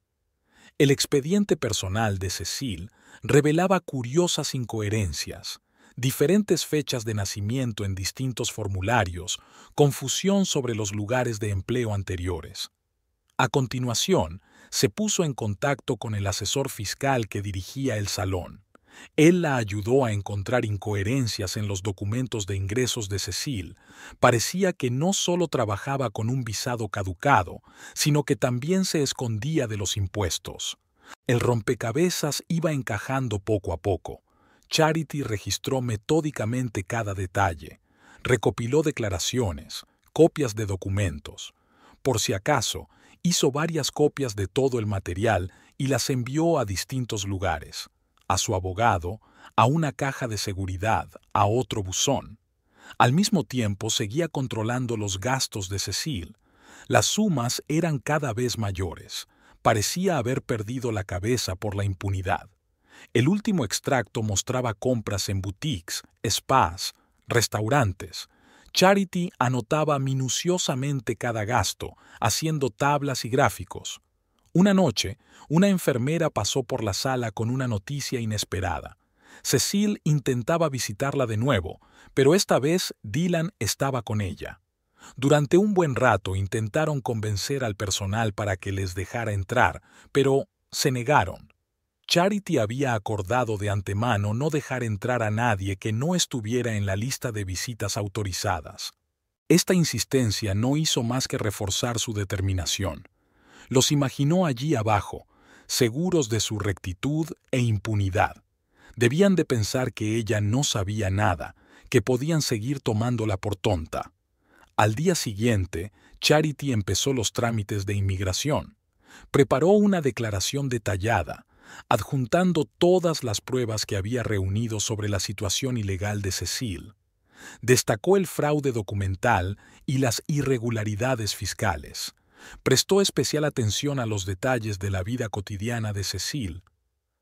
El expediente personal de Cecile revelaba curiosas incoherencias, diferentes fechas de nacimiento en distintos formularios, confusión sobre los lugares de empleo anteriores. A continuación, se puso en contacto con el asesor fiscal que dirigía el salón. Él la ayudó a encontrar incoherencias en los documentos de ingresos de Cecile. Parecía que no solo trabajaba con un visado caducado, sino que también se escondía de los impuestos. El rompecabezas iba encajando poco a poco. Charity registró metódicamente cada detalle, recopiló declaraciones, copias de documentos. Por si acaso, hizo varias copias de todo el material y las envió a distintos lugares, a su abogado, a una caja de seguridad, a otro buzón. Al mismo tiempo seguía controlando los gastos de Cecile. Las sumas eran cada vez mayores. Parecía haber perdido la cabeza por la impunidad. El último extracto mostraba compras en boutiques, spas, restaurantes. Charity anotaba minuciosamente cada gasto, haciendo tablas y gráficos. Una noche, una enfermera pasó por la sala con una noticia inesperada. Cecile intentaba visitarla de nuevo, pero esta vez Dylan estaba con ella. Durante un buen rato intentaron convencer al personal para que les dejara entrar, pero se negaron. Charity había acordado de antemano no dejar entrar a nadie que no estuviera en la lista de visitas autorizadas. Esta insistencia no hizo más que reforzar su determinación. Los imaginó allí abajo, seguros de su rectitud e impunidad. Debían de pensar que ella no sabía nada, que podían seguir tomándola por tonta. Al día siguiente, Charity empezó los trámites de inmigración. Preparó una declaración detallada, adjuntando todas las pruebas que había reunido sobre la situación ilegal de Cecile. Destacó el fraude documental y las irregularidades fiscales. Prestó especial atención a los detalles de la vida cotidiana de Cecile,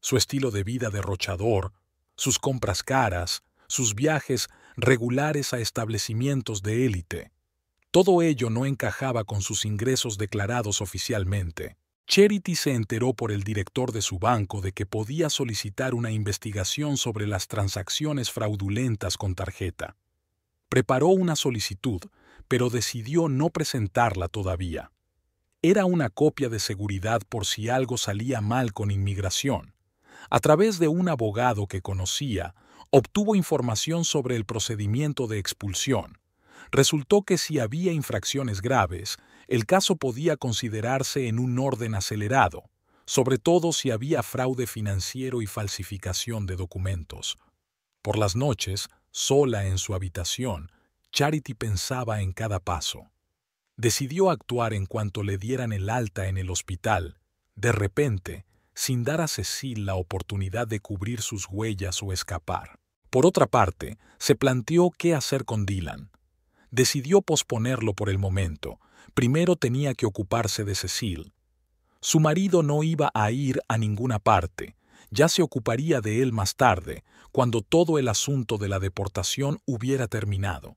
su estilo de vida derrochador, sus compras caras, sus viajes regulares a establecimientos de élite. Todo ello no encajaba con sus ingresos declarados oficialmente. Charity se enteró por el director de su banco de que podía solicitar una investigación sobre las transacciones fraudulentas con tarjeta. Preparó una solicitud, pero decidió no presentarla todavía. Era una copia de seguridad por si algo salía mal con inmigración. A través de un abogado que conocía, obtuvo información sobre el procedimiento de expulsión. Resultó que si había infracciones graves, el caso podía considerarse en un orden acelerado, sobre todo si había fraude financiero y falsificación de documentos. Por las noches, sola en su habitación, Charity pensaba en cada paso. Decidió actuar en cuanto le dieran el alta en el hospital, de repente, sin dar a Cecile la oportunidad de cubrir sus huellas o escapar. Por otra parte, se planteó qué hacer con Dylan. Decidió posponerlo por el momento. Primero tenía que ocuparse de Cecile. Su marido no iba a ir a ninguna parte. Ya se ocuparía de él más tarde, cuando todo el asunto de la deportación hubiera terminado.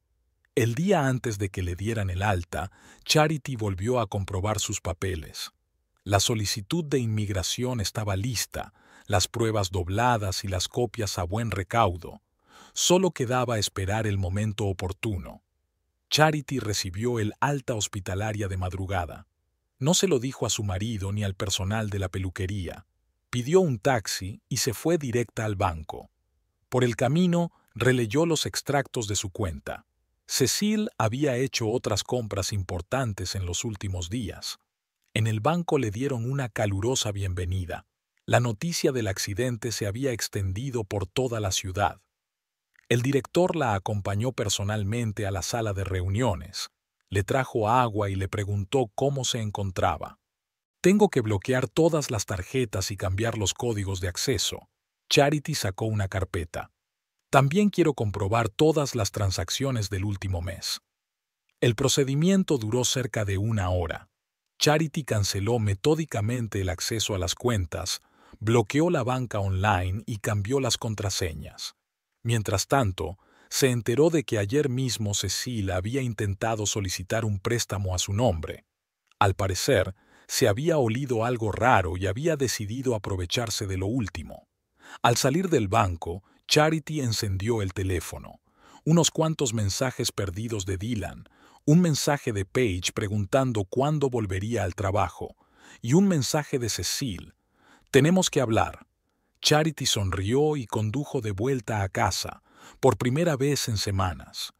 El día antes de que le dieran el alta, Charity volvió a comprobar sus papeles. La solicitud de inmigración estaba lista, las pruebas dobladas y las copias a buen recaudo. Solo quedaba esperar el momento oportuno. Charity recibió el alta hospitalaria de madrugada. No se lo dijo a su marido ni al personal de la peluquería. Pidió un taxi y se fue directa al banco. Por el camino, releyó los extractos de su cuenta. Cecile había hecho otras compras importantes en los últimos días. En el banco le dieron una calurosa bienvenida. La noticia del accidente se había extendido por toda la ciudad. El director la acompañó personalmente a la sala de reuniones. Le trajo agua y le preguntó cómo se encontraba. Tengo que bloquear todas las tarjetas y cambiar los códigos de acceso. Charity sacó una carpeta. También quiero comprobar todas las transacciones del último mes. El procedimiento duró cerca de 1 hora. Charity canceló metódicamente el acceso a las cuentas, bloqueó la banca online y cambió las contraseñas. Mientras tanto, se enteró de que ayer mismo Cecile había intentado solicitar un préstamo a su nombre. Al parecer, se había olido algo raro y había decidido aprovecharse de lo último. Al salir del banco, Charity encendió el teléfono. Unos cuantos mensajes perdidos de Dylan, un mensaje de Paige preguntando cuándo volvería al trabajo, y un mensaje de Cecile. Tenemos que hablar. Charity sonrió y condujo de vuelta a casa, por primera vez en semanas.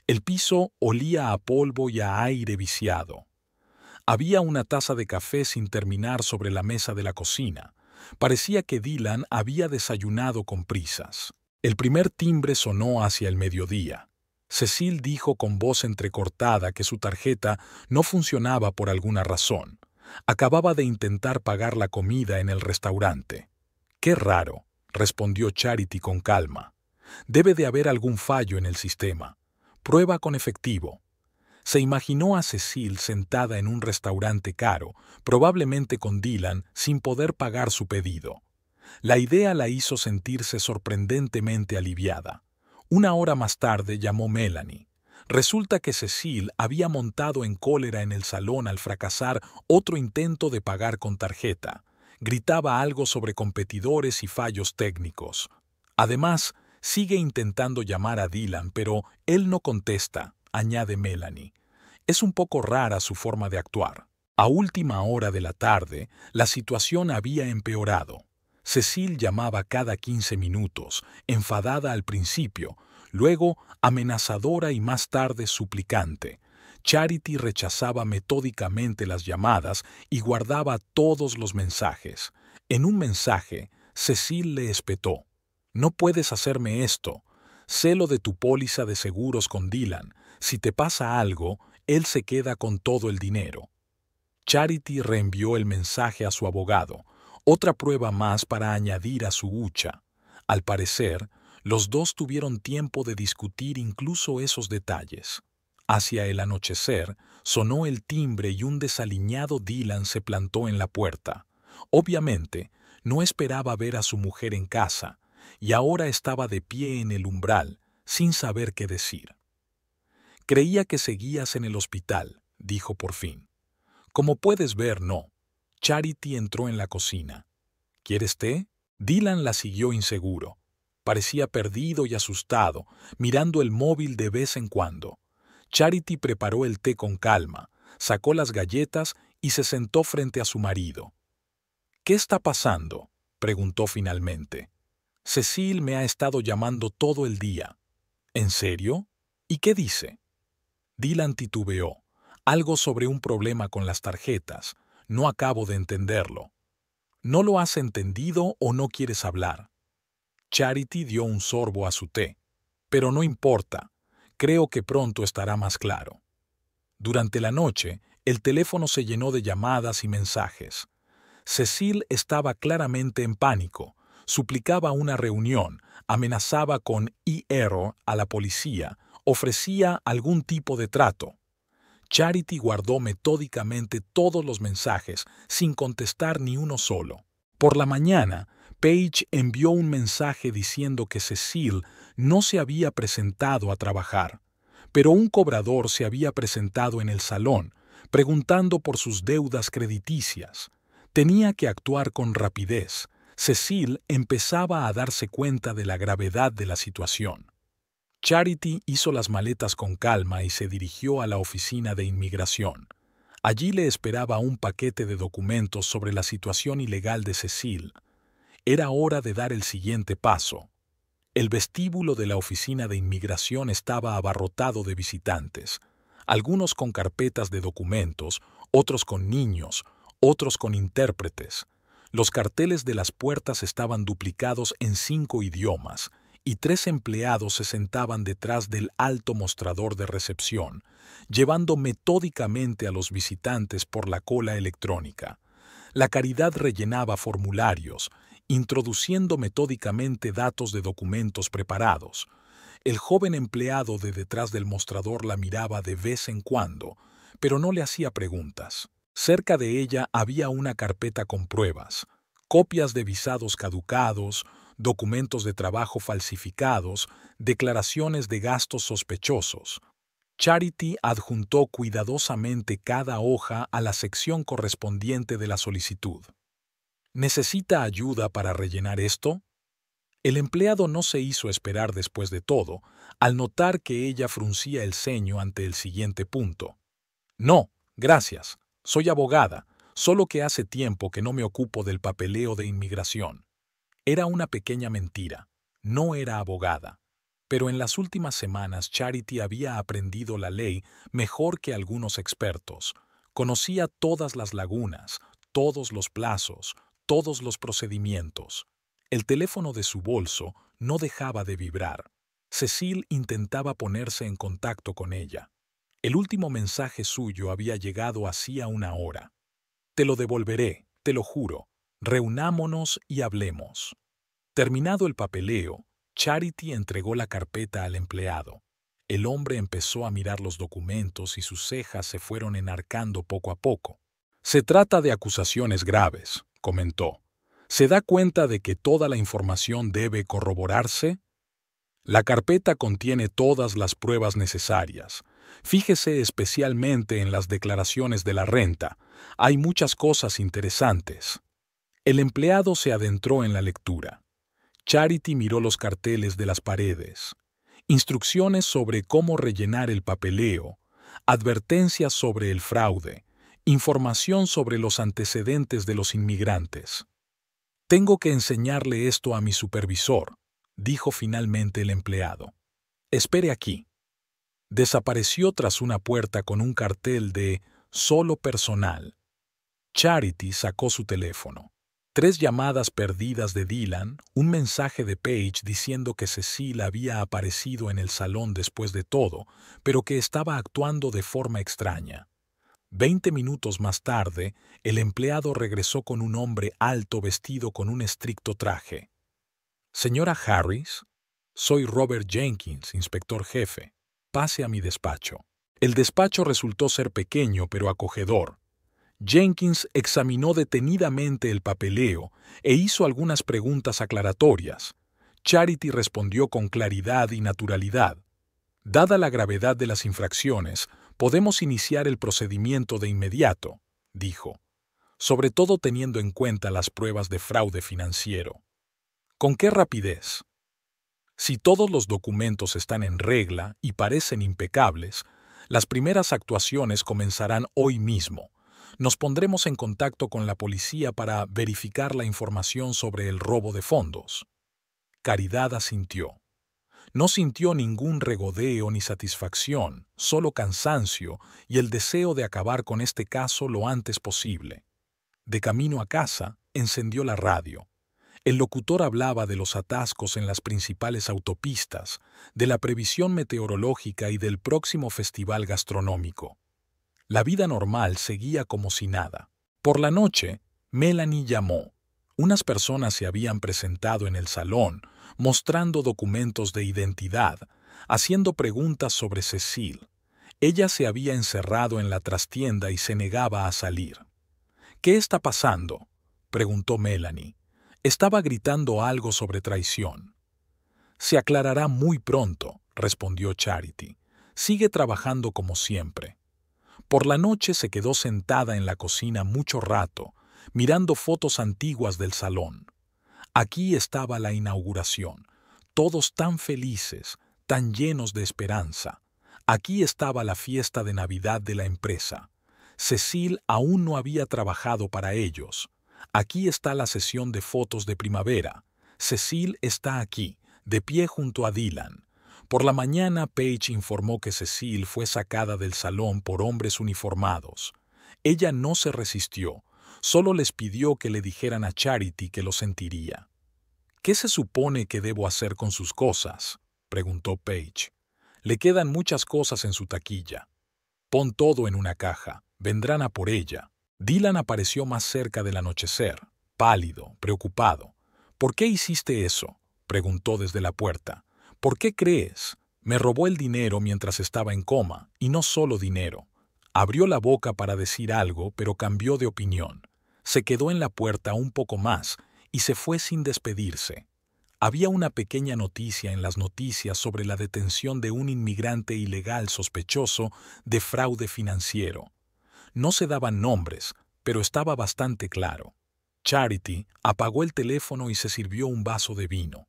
El piso olía a polvo y a aire viciado. Había una taza de café sin terminar sobre la mesa de la cocina. Parecía que Dylan había desayunado con prisas. El primer timbre sonó hacia el mediodía. Cecile dijo con voz entrecortada que su tarjeta no funcionaba por alguna razón. Acababa de intentar pagar la comida en el restaurante. «Qué raro», respondió Charity con calma. «Debe de haber algún fallo en el sistema. Prueba con efectivo». Se imaginó a Cecile sentada en un restaurante caro, probablemente con Dylan, sin poder pagar su pedido. La idea la hizo sentirse sorprendentemente aliviada. 1 hora más tarde llamó Melanie. Resulta que Cecile había montado en cólera en el salón al fracasar otro intento de pagar con tarjeta. Gritaba algo sobre competidores y fallos técnicos. Además, sigue intentando llamar a Dylan, pero él no contesta, añade Melanie. Es un poco rara su forma de actuar. A última hora de la tarde, la situación había empeorado. Cecile llamaba cada 15 minutos, enfadada al principio, luego amenazadora y más tarde suplicante. Charity rechazaba metódicamente las llamadas y guardaba todos los mensajes. En un mensaje, Cecile le espetó: «No puedes hacerme esto. Sé lo de tu póliza de seguros con Dylan. Si te pasa algo, él se queda con todo el dinero. Charity reenvió el mensaje a su abogado, otra prueba más para añadir a su hucha. Al parecer, los dos tuvieron tiempo de discutir incluso esos detalles. Hacia el anochecer, sonó el timbre y un desaliñado Dylan se plantó en la puerta. Obviamente, no esperaba ver a su mujer en casa, y ahora estaba de pie en el umbral, sin saber qué decir. «Creía que seguías en el hospital», dijo por fin. «Como puedes ver, no». Charity entró en la cocina. «¿Quieres té?» Dylan la siguió inseguro. Parecía perdido y asustado, mirando el móvil de vez en cuando. Charity preparó el té con calma, sacó las galletas y se sentó frente a su marido. «¿Qué está pasando?», preguntó finalmente. «Cecil me ha estado llamando todo el día». «¿En serio? ¿Y qué dice?» Dylan titubeó. «Algo sobre un problema con las tarjetas. No acabo de entenderlo». «¿No lo has entendido o no quieres hablar?» Charity dio un sorbo a su té. «Pero no importa. Creo que pronto estará más claro». Durante la noche, el teléfono se llenó de llamadas y mensajes. Cecil estaba claramente en pánico. Suplicaba una reunión, amenazaba con e-error a la policía, ofrecía algún tipo de trato. Charity guardó metódicamente todos los mensajes, sin contestar ni uno solo. Por la mañana, Paige envió un mensaje diciendo que Cecil no se había presentado a trabajar, pero un cobrador se había presentado en el salón, preguntando por sus deudas crediticias. Tenía que actuar con rapidez. Cecil empezaba a darse cuenta de la gravedad de la situación. Charity hizo las maletas con calma y se dirigió a la oficina de inmigración. Allí le esperaba un paquete de documentos sobre la situación ilegal de Cecil. Era hora de dar el siguiente paso. El vestíbulo de la oficina de inmigración estaba abarrotado de visitantes, algunos con carpetas de documentos, otros con niños, otros con intérpretes. Los carteles de las puertas estaban duplicados en 5 idiomas, y 3 empleados se sentaban detrás del alto mostrador de recepción, llevando metódicamente a los visitantes por la cola electrónica. La caridad rellenaba formularios, introduciendo metódicamente datos de documentos preparados. El joven empleado de detrás del mostrador la miraba de vez en cuando, pero no le hacía preguntas. Cerca de ella había una carpeta con pruebas, copias de visados caducados, documentos de trabajo falsificados, declaraciones de gastos sospechosos. Charity adjuntó cuidadosamente cada hoja a la sección correspondiente de la solicitud. ¿Necesita ayuda para rellenar esto? El empleado no se hizo esperar después de todo, al notar que ella fruncía el ceño ante el siguiente punto. No, gracias. Soy abogada, solo que hace tiempo que no me ocupo del papeleo de inmigración. Era una pequeña mentira. No era abogada. Pero en las últimas semanas Charity había aprendido la ley mejor que algunos expertos. Conocía todas las lagunas, todos los plazos, todos los procedimientos. El teléfono de su bolso no dejaba de vibrar. Cecil intentaba ponerse en contacto con ella. El último mensaje suyo había llegado hacía una hora. «Te lo devolveré, te lo juro. Reunámonos y hablemos». Terminado el papeleo, Charity entregó la carpeta al empleado. El hombre empezó a mirar los documentos y sus cejas se fueron enarcando poco a poco. «Se trata de acusaciones graves», comentó. «¿Se da cuenta de que toda la información debe corroborarse?» «La carpeta contiene todas las pruebas necesarias. Fíjese especialmente en las declaraciones de la renta. Hay muchas cosas interesantes». El empleado se adentró en la lectura. Charity miró los carteles de las paredes. Instrucciones sobre cómo rellenar el papeleo, advertencias sobre el fraude, información sobre los antecedentes de los inmigrantes. «Tengo que enseñarle esto a mi supervisor», dijo finalmente el empleado. «Espere aquí». Desapareció tras una puerta con un cartel de «Solo personal». Charity sacó su teléfono. 3 llamadas perdidas de Dylan, un mensaje de Paige diciendo que Cecil había aparecido en el salón después de todo, pero que estaba actuando de forma extraña. 20 minutos más tarde, el empleado regresó con un hombre alto vestido con un estricto traje. «Señora Harris, soy Robert Jenkins, inspector jefe. Pase a mi despacho». El despacho resultó ser pequeño pero acogedor. Jenkins examinó detenidamente el papeleo e hizo algunas preguntas aclaratorias. Charity respondió con claridad y naturalidad. «Dada la gravedad de las infracciones, podemos iniciar el procedimiento de inmediato», dijo, «sobre todo teniendo en cuenta las pruebas de fraude financiero». «¿Con qué rapidez?» «Si todos los documentos están en regla y parecen impecables, las primeras actuaciones comenzarán hoy mismo. Nos pondremos en contacto con la policía para verificar la información sobre el robo de fondos». Caridad asintió. No sintió ningún regodeo ni satisfacción, solo cansancio y el deseo de acabar con este caso lo antes posible. De camino a casa, encendió la radio. El locutor hablaba de los atascos en las principales autopistas, de la previsión meteorológica y del próximo festival gastronómico. La vida normal seguía como si nada. Por la noche, Melanie llamó. Unas personas se habían presentado en el salón, mostrando documentos de identidad, haciendo preguntas sobre Cecil. Ella se había encerrado en la trastienda y se negaba a salir. «¿Qué está pasando?», preguntó Melanie. Estaba gritando algo sobre traición. «Se aclarará muy pronto», respondió Charity. «Sigue trabajando como siempre». Por la noche se quedó sentada en la cocina mucho rato, mirando fotos antiguas del salón. Aquí estaba la inauguración, todos tan felices, tan llenos de esperanza. Aquí estaba la fiesta de Navidad de la empresa. Cecil aún no había trabajado para ellos. Aquí está la sesión de fotos de primavera. Cecil está aquí, de pie junto a Dylan. Por la mañana, Paige informó que Cecil fue sacada del salón por hombres uniformados. Ella no se resistió, solo les pidió que le dijeran a Charity que lo sentiría. «¿Qué se supone que debo hacer con sus cosas?», preguntó Paige. «Le quedan muchas cosas en su taquilla. Pon todo en una caja, vendrán a por ella». Dylan apareció más cerca del anochecer, pálido, preocupado. «¿Por qué hiciste eso?», preguntó desde la puerta. «¿Por qué crees? Me robó el dinero mientras estaba en coma, y no solo dinero». Abrió la boca para decir algo, pero cambió de opinión. Se quedó en la puerta un poco más y se fue sin despedirse. Había una pequeña noticia en las noticias sobre la detención de un inmigrante ilegal sospechoso de fraude financiero. No se daban nombres, pero estaba bastante claro. Charity apagó el teléfono y se sirvió un vaso de vino.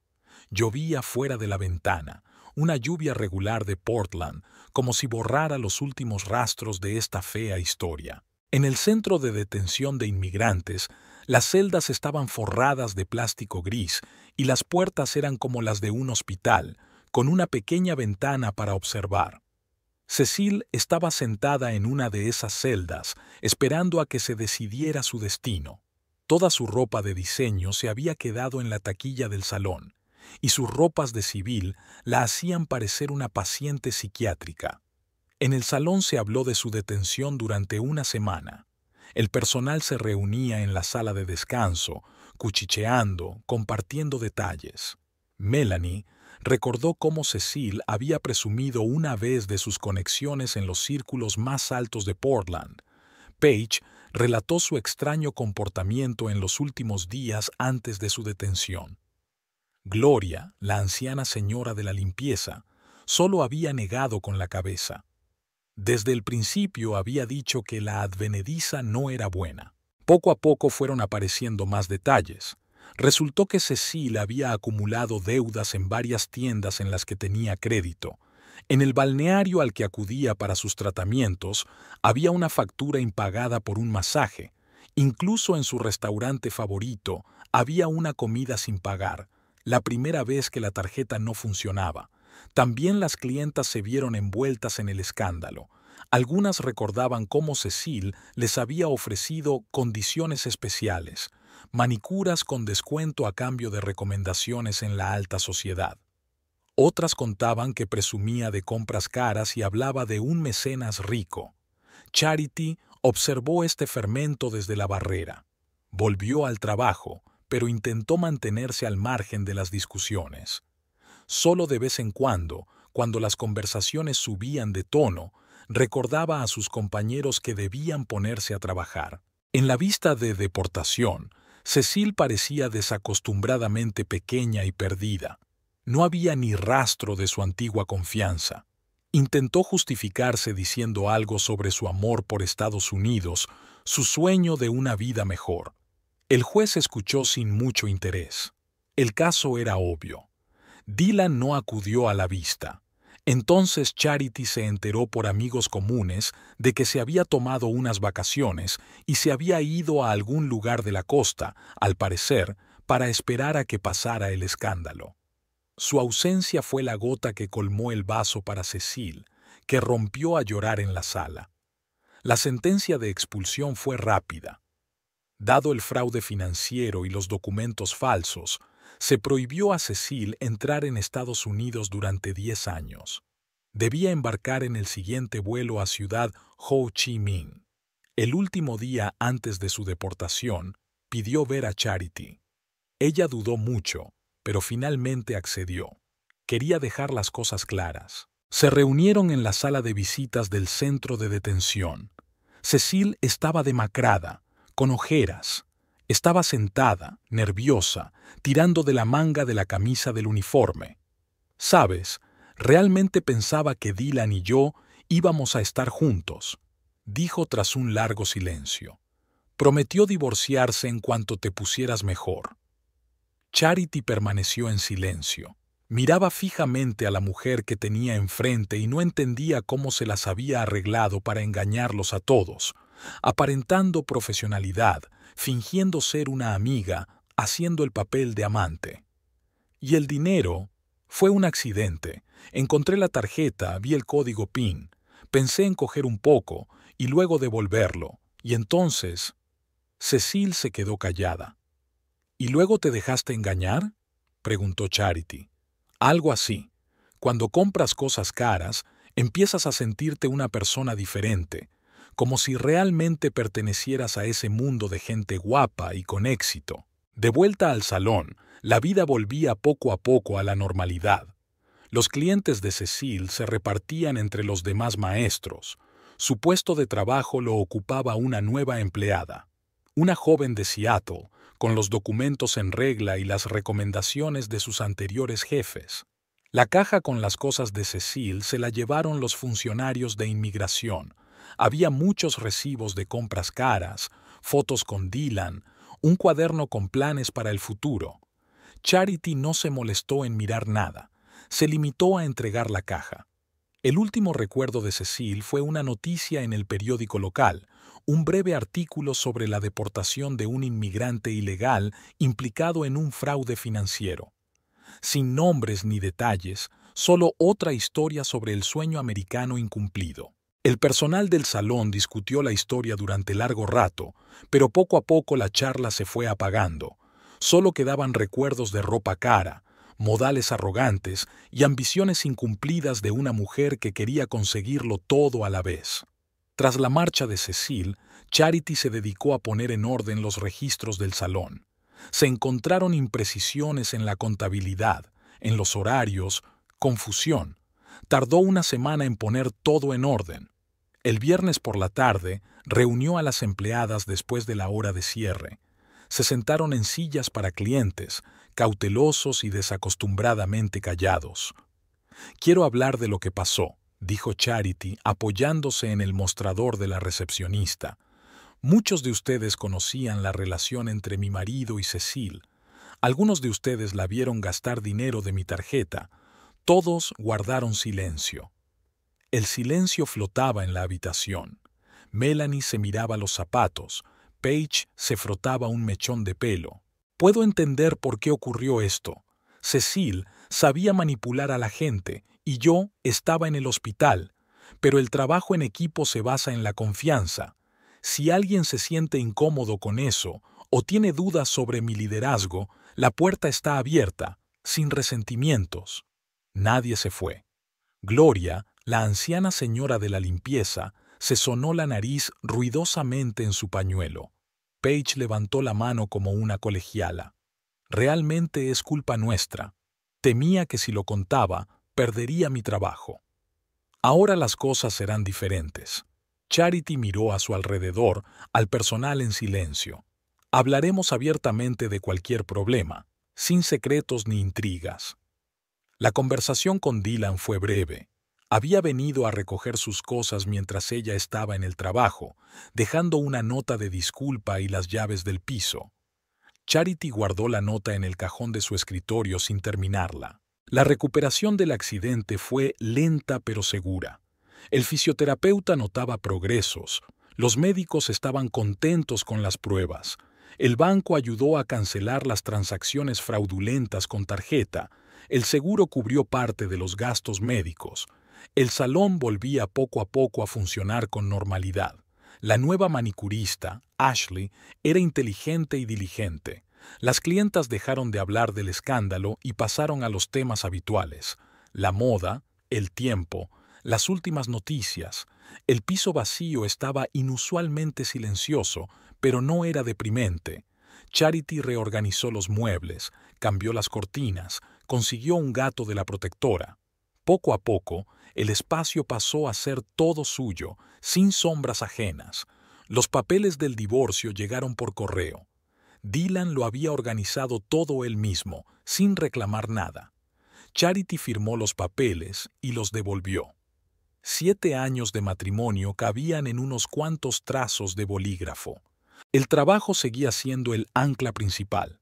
Llovía fuera de la ventana, una lluvia regular de Portland, como si borrara los últimos rastros de esta fea historia. En el centro de detención de inmigrantes, las celdas estaban forradas de plástico gris y las puertas eran como las de un hospital, con una pequeña ventana para observar. Cecil estaba sentada en una de esas celdas, esperando a que se decidiera su destino. Toda su ropa de diseño se había quedado en la taquilla del salón, y sus ropas de civil la hacían parecer una paciente psiquiátrica. En el salón se habló de su detención durante una semana. El personal se reunía en la sala de descanso, cuchicheando, compartiendo detalles. Melanie recordó cómo Cecil había presumido una vez de sus conexiones en los círculos más altos de Portland. Paige relató su extraño comportamiento en los últimos días antes de su detención. Gloria, la anciana señora de la limpieza, solo había negado con la cabeza. Desde el principio había dicho que la advenediza no era buena. Poco a poco fueron apareciendo más detalles. Resultó que Cecil había acumulado deudas en varias tiendas en las que tenía crédito. En el balneario al que acudía para sus tratamientos había una factura impagada por un masaje. Incluso en su restaurante favorito había una comida sin pagar, la primera vez que la tarjeta no funcionaba. También las clientas se vieron envueltas en el escándalo. Algunas recordaban cómo Cecil les había ofrecido condiciones especiales, manicuras con descuento a cambio de recomendaciones en la alta sociedad. Otras contaban que presumía de compras caras y hablaba de un mecenas rico. Charity observó este fermento desde la barrera. Volvió al trabajo, pero intentó mantenerse al margen de las discusiones. Solo de vez en cuando las conversaciones subían de tono, recordaba a sus compañeros que debían ponerse a trabajar. En la vista de deportación, Cecil parecía desacostumbradamente pequeña y perdida. No había ni rastro de su antigua confianza. Intentó justificarse diciendo algo sobre su amor por Estados Unidos, su sueño de una vida mejor. El juez escuchó sin mucho interés. El caso era obvio. Dylan no acudió a la vista. Entonces Charity se enteró por amigos comunes de que se había tomado unas vacaciones y se había ido a algún lugar de la costa, al parecer, para esperar a que pasara el escándalo. Su ausencia fue la gota que colmó el vaso para Cecil, que rompió a llorar en la sala. La sentencia de expulsión fue rápida. Dado el fraude financiero y los documentos falsos, se prohibió a Cecil entrar en Estados Unidos durante 10 años. Debía embarcar en el siguiente vuelo a Ciudad Ho Chi Minh. El último día antes de su deportación, pidió ver a Charity. Ella dudó mucho, pero finalmente accedió. Quería dejar las cosas claras. Se reunieron en la sala de visitas del centro de detención. Cecil estaba demacrada, con ojeras. Estaba sentada, nerviosa, tirando de la manga de la camisa del uniforme. «¿Sabes? Realmente pensaba que Dylan y yo íbamos a estar juntos», dijo tras un largo silencio. «Prometió divorciarse en cuanto te pusieras mejor». Charity permaneció en silencio. Miraba fijamente a la mujer que tenía enfrente y no entendía cómo se las había arreglado para engañarlos a todos, aparentando profesionalidad, fingiendo ser una amiga, haciendo el papel de amante. ¿Y el dinero? Fue un accidente. Encontré la tarjeta, vi el código PIN, pensé en coger un poco y luego devolverlo, y entonces... Cecil se quedó callada. ¿Y luego te dejaste engañar?, preguntó Charity. Algo así. Cuando compras cosas caras, empiezas a sentirte una persona diferente, como si realmente pertenecieras a ese mundo de gente guapa y con éxito. De vuelta al salón, la vida volvía poco a poco a la normalidad. Los clientes de Cecil se repartían entre los demás maestros. Su puesto de trabajo lo ocupaba una nueva empleada, una joven de Seattle, con los documentos en regla y las recomendaciones de sus anteriores jefes. La caja con las cosas de Cecil se la llevaron los funcionarios de inmigración. Había muchos recibos de compras caras, fotos con Dylan, un cuaderno con planes para el futuro. Charity no se molestó en mirar nada. Se limitó a entregar la caja. El último recuerdo de Cecil fue una noticia en el periódico local, un breve artículo sobre la deportación de un inmigrante ilegal implicado en un fraude financiero. Sin nombres ni detalles, solo otra historia sobre el sueño americano incumplido. El personal del salón discutió la historia durante largo rato, pero poco a poco la charla se fue apagando. Solo quedaban recuerdos de ropa cara, modales arrogantes y ambiciones incumplidas de una mujer que quería conseguirlo todo a la vez. Tras la marcha de Cecil, Charity se dedicó a poner en orden los registros del salón. Se encontraron imprecisiones en la contabilidad, en los horarios, confusión. Tardó una semana en poner todo en orden. El viernes por la tarde, reunió a las empleadas después de la hora de cierre. Se sentaron en sillas para clientes, cautelosos y desacostumbradamente callados. «Quiero hablar de lo que pasó», dijo Charity, apoyándose en el mostrador de la recepcionista. «Muchos de ustedes conocían la relación entre mi marido y Cecil. Algunos de ustedes la vieron gastar dinero de mi tarjeta. Todos guardaron silencio». El silencio flotaba en la habitación. Melanie se miraba los zapatos. Paige se frotaba un mechón de pelo. «Puedo entender por qué ocurrió esto. Cecil sabía manipular a la gente y yo estaba en el hospital. pero el trabajo en equipo se basa en la confianza. Si alguien se siente incómodo con eso o tiene dudas sobre mi liderazgo, la puerta está abierta, sin resentimientos. Nadie se fue. Gloria, la anciana señora de la limpieza, se sonó la nariz ruidosamente en su pañuelo. Paige levantó la mano como una colegiala. Realmente es culpa nuestra. Temía que si lo contaba, perdería mi trabajo. Ahora las cosas serán diferentes. Charity miró a su alrededor, al personal en silencio. Hablaremos abiertamente de cualquier problema, sin secretos ni intrigas. La conversación con Dylan fue breve. Había venido a recoger sus cosas mientras ella estaba en el trabajo, dejando una nota de disculpa y las llaves del piso. Charity guardó la nota en el cajón de su escritorio sin terminarla. La recuperación del accidente fue lenta pero segura. El fisioterapeuta notaba progresos. Los médicos estaban contentos con las pruebas. El banco ayudó a cancelar las transacciones fraudulentas con tarjeta. El seguro cubrió parte de los gastos médicos. El salón volvía poco a poco a funcionar con normalidad. La nueva manicurista, Ashley, era inteligente y diligente. Las clientas dejaron de hablar del escándalo y pasaron a los temas habituales: la moda, el tiempo, las últimas noticias. El piso vacío estaba inusualmente silencioso, pero no era deprimente. Charity reorganizó los muebles, cambió las cortinas, consiguió un gato de la protectora. Poco a poco, el espacio pasó a ser todo suyo, sin sombras ajenas. Los papeles del divorcio llegaron por correo. Dylan lo había organizado todo él mismo, sin reclamar nada. Charity firmó los papeles y los devolvió. 7 años de matrimonio cabían en unos cuantos trazos de bolígrafo. El trabajo seguía siendo el ancla principal.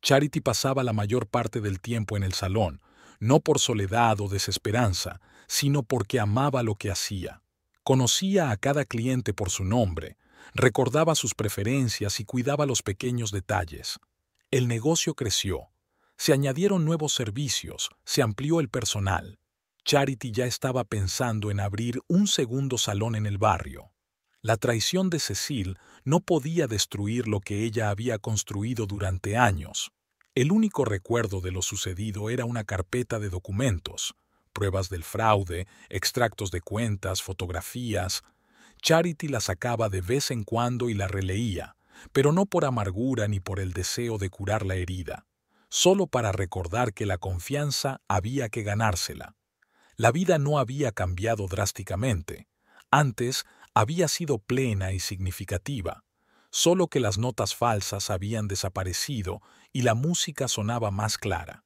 Charity pasaba la mayor parte del tiempo en el salón, no por soledad o desesperanza, sino porque amaba lo que hacía. Conocía a cada cliente por su nombre, recordaba sus preferencias y cuidaba los pequeños detalles. El negocio creció. Se añadieron nuevos servicios, se amplió el personal. Charity ya estaba pensando en abrir un segundo salón en el barrio. La traición de Cecil no podía destruir lo que ella había construido durante años. El único recuerdo de lo sucedido era una carpeta de documentos, pruebas del fraude, extractos de cuentas, fotografías. Charity la sacaba de vez en cuando y la releía, pero no por amargura ni por el deseo de curar la herida, solo para recordar que la confianza había que ganársela. La vida no había cambiado drásticamente. Antes había sido plena y significativa, solo que las notas falsas habían desaparecido y la música sonaba más clara.